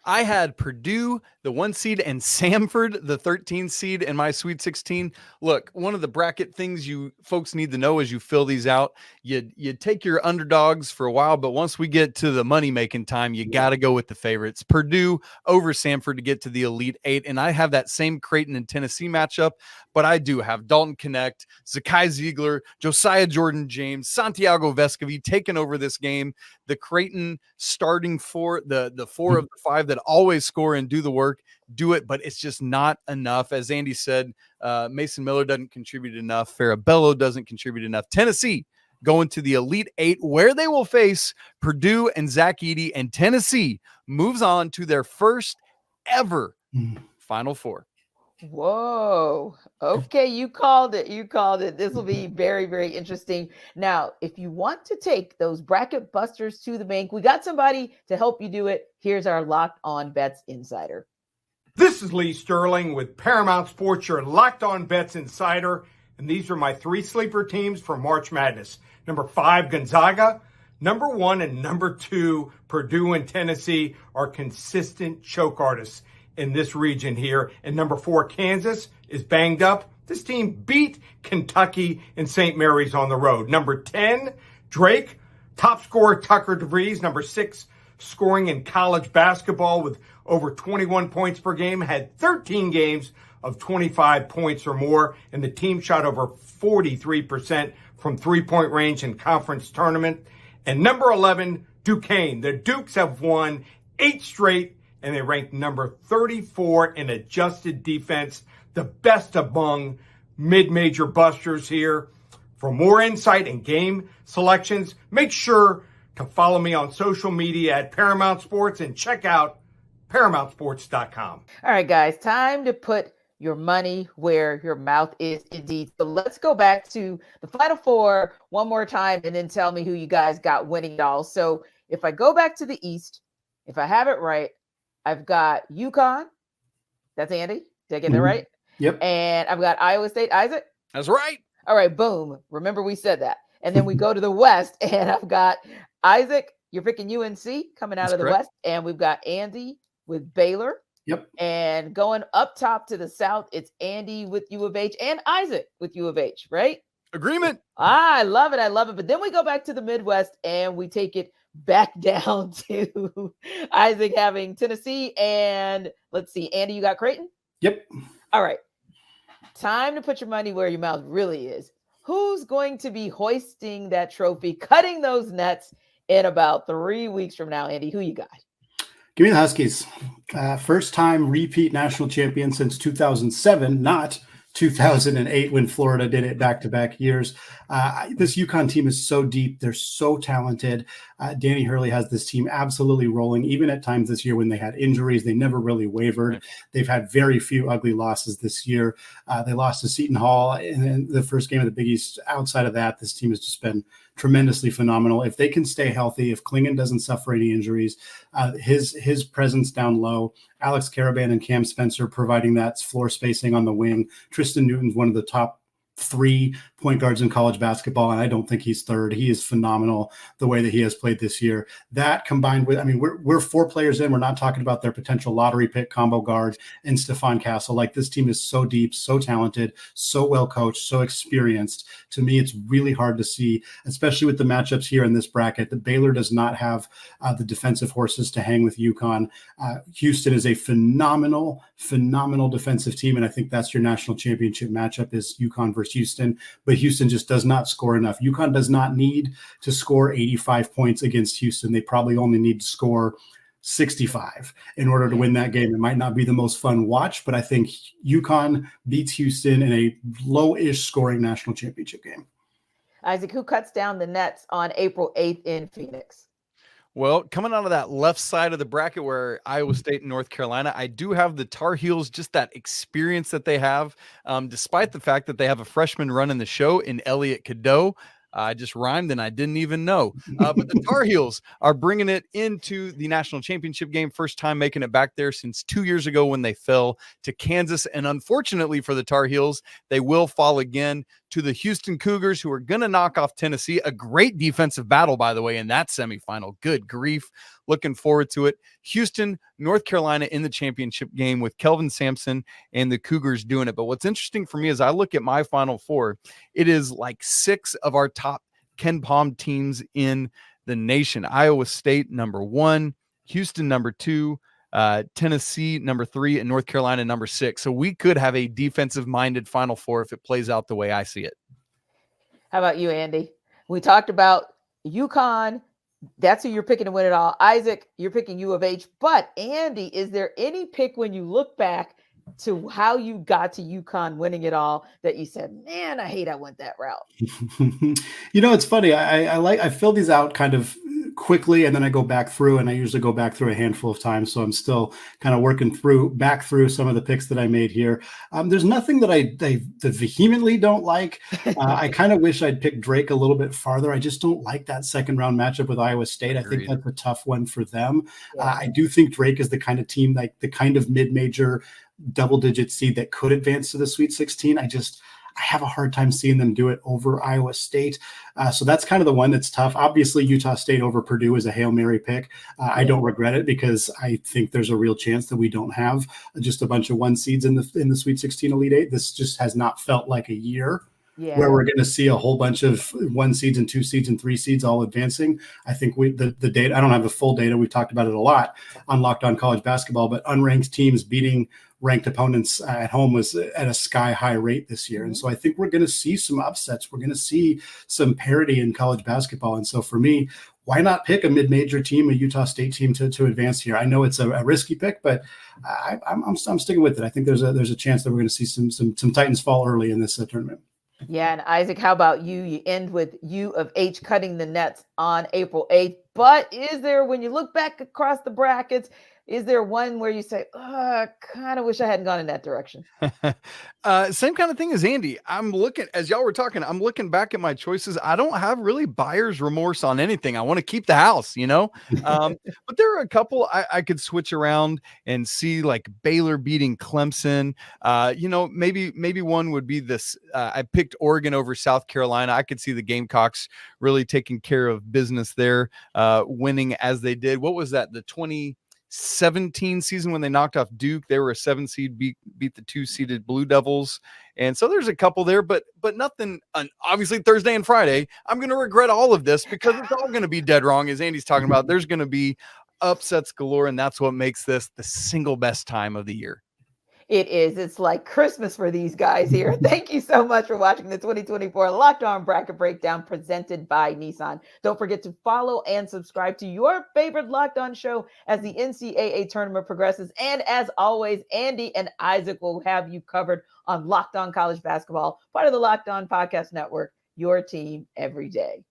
I had Purdue, the 1 seed, and Samford, the 13 seed in my Sweet 16. Look, one of the bracket things you folks need to know as you fill these out, you take your underdogs for a while, but once we get to the money-making time, you got to go with the favorites. Purdue over Samford to get to the Elite 8, and I have that same Creighton and Tennessee matchup, but I do have Dalton Knecht, Zakai Ziegler, Josiah Jordan-James, Santiago Vescovi taking over this game. The Creighton starting 4, the 4 of the 5 that always score and do the work, do it, but it's just not enough. As Andy said, Mason Miller doesn't contribute enough. Farabello doesn't contribute enough. Tennessee going to the Elite Eight, where they will face Purdue and Zach Edey, and Tennessee moves on to their first ever Final Four. Whoa. Okay, you called it. You called it. This will be very, very interesting. Now, if you want to take those bracket busters to the bank, we got somebody to help you do it. Here's our Locked On Bets Insider. This is Lee Sterling with Paramount Sports, your Locked On Bets Insider. And these are my 3 sleeper teams for March Madness. Number 5, Gonzaga. Number 1 and number 2, Purdue and Tennessee, are consistent choke artists in this region here. And number 4, Kansas, is banged up. This team beat Kentucky and St. Mary's on the road. Number 10, Drake. Top scorer, Tucker DeVries. Number 6, scoring in college basketball with over 21 points per game. Had 13 games of 25 points or more. And the team shot over 43% from three-point range in conference tournament. And number 11, Duquesne. The Dukes have won 8 straight, and they ranked number 34 in adjusted defense, the best among mid-major busters here. For more insight and game selections, make sure to follow me on social media at Paramount Sports and check out ParamountSports.com. All right, guys, time to put your money where your mouth is indeed. So let's go back to the Final Four one more time and then tell me who you guys got winning it all. So if I go back to the East, if I have it right, I've got UConn. That's Andy. Did I get that right? Yep. And I've got Iowa State. Isaac? That's right. All right, boom. Remember we said that. And then we go to the West, and I've got Isaac. You're picking UNC coming out That's of the correct. West. And we've got Andy with Baylor. Yep. And going up top to the South, it's Andy with U of H and Isaac with U of H, right? Agreement. I love it. I love it. But then we go back to the Midwest and we take it back down to Isaac having Tennessee. And let's see, Andy, you got Creighton? Yep. All right. Time to put your money where your mouth really is. Who's going to be hoisting that trophy, cutting those nets in about 3 weeks from now, Andy? Who you got? Give me the Huskies. First time repeat national champion since 2007, not 2008 when Florida did it back-to-back years. This UConn team is so deep. They're so talented. Danny Hurley has this team absolutely rolling. Even at times this year when they had injuries, they never really wavered. They've had very few ugly losses this year. They lost to Seton Hall in the first game of the Big East. Outside of that, this team has just been tremendously phenomenal. If they can stay healthy, if Klingon doesn't suffer any injuries, his presence down low, Alex Caravan and Cam Spencer providing that floor spacing on the wing. Tristan Newton's one of the top 3 point guards in college basketball, and I don't think he's third. He is phenomenal the way that he has played this year. That combined with, I mean, we're 4 players in. We're not talking about their potential lottery pick combo guards and Stephon Castle. Like, this team is so deep, so talented, so well coached, so experienced. To me, it's really hard to see, especially with the matchups here in this bracket. The Baylor does not have the defensive horses to hang with UConn. Houston is a phenomenal defensive team, and I think that's your national championship matchup is UConn versus Houston. But Houston just does not score enough. UConn does not need to score 85 points against Houston. They probably only need to score 65 in order to win that game. It might not be the most fun watch, but I think UConn beats Houston in a low-ish scoring national championship game. Isaac, who cuts down the nets on April 8th in Phoenix? Well, coming out of that left side of the bracket where Iowa State and North Carolina, I do have the Tar Heels, just that experience that they have, despite the fact that they have a freshman running the show in Elliot Cadeau. I just rhymed and I didn't even know. But the Tar Heels are bringing it into the national championship game. First time making it back there since 2 years ago when they fell to Kansas. And unfortunately for the Tar Heels, they will fall again to the Houston Cougars, who are going to knock off Tennessee. A great defensive battle, by the way, in that semifinal. Good grief. Looking forward to it. Houston, North Carolina in the championship game with Kelvin Sampson and the Cougars doing it. But what's interesting for me is I look at my Final Four. It is like 6 of our top Ken Palm teams in the nation. Iowa State, number 1. Houston, number 2. Tennessee, number 3. And North Carolina, number 6. So we could have a defensive-minded Final Four if it plays out the way I see it. How about you, Andy? We talked about UConn. That's who you're picking to win it all. Isaac, you're picking U of H. But Andy, is there any pick when you look back to how you got to UConn winning it all that you said, man, I hate I went that route? It's funny. I fill these out kind of quickly, and then I go back through, and I usually go back through a handful of times. So I'm still kind of working back through some of the picks that I made here. There's nothing that I vehemently don't like. I kind of wish I'd picked Drake a little bit farther. I just don't like that second round matchup with Iowa State. Agreed. I think that's a tough one for them. Yeah. I do think Drake is the kind of team, like the kind of mid-major double-digit seed that could advance to the Sweet 16. I have a hard time seeing them do it over Iowa State. So that's kind of the one that's tough. Obviously, Utah State over Purdue is a Hail Mary pick. I don't regret it because I think there's a real chance that we don't have just a bunch of one seeds in the Sweet 16 Elite Eight. This just has not felt like a year where we're going to see a whole bunch of one seeds and two seeds and three seeds all advancing. I think the data, I don't have the full data. We've talked about it a lot on Locked On College Basketball, but unranked teams beating ranked opponents at home was at a sky high rate this year. And so I think we're going to see some upsets. We're going to see some parity in college basketball. And so for me, why not pick a mid-major team, a Utah State team to advance here? I know it's a risky pick, but I'm sticking with it. I think there's a chance that we're going to see some Titans fall early in this tournament. Yeah, and Isaac, how about you? You end with U of H cutting the nets on April 8th. But is there, when you look back across the brackets, is there one where you say, I kind of wish I hadn't gone in that direction? Same kind of thing as Andy. I'm looking, as y'all were talking, I'm looking back at my choices. I don't have really buyer's remorse on anything. I want to keep the house, but there are a couple I could switch around and see, like Baylor beating Clemson. Maybe one would be this. I picked Oregon over South Carolina. I could see the Gamecocks really taking care of business there, winning as they did. What was that? The 2017 season when they knocked off Duke. They were a 7 seed, beat the 2-seeded Blue Devils. And so there's a couple there, but nothing. Obviously Thursday and Friday, I'm going to regret all of this because it's all going to be dead wrong. As Andy's talking about, there's going to be upsets galore. And that's what makes this the single best time of the year. It is. It's like Christmas for these guys here. Thank you so much for watching the 2024 Locked On Bracket Breakdown presented by Nissan. Don't forget to follow and subscribe to your favorite Locked On show as the NCAA tournament progresses. And as always, Andy and Isaac will have you covered on Locked On College Basketball, part of the Locked On Podcast Network, your team every day.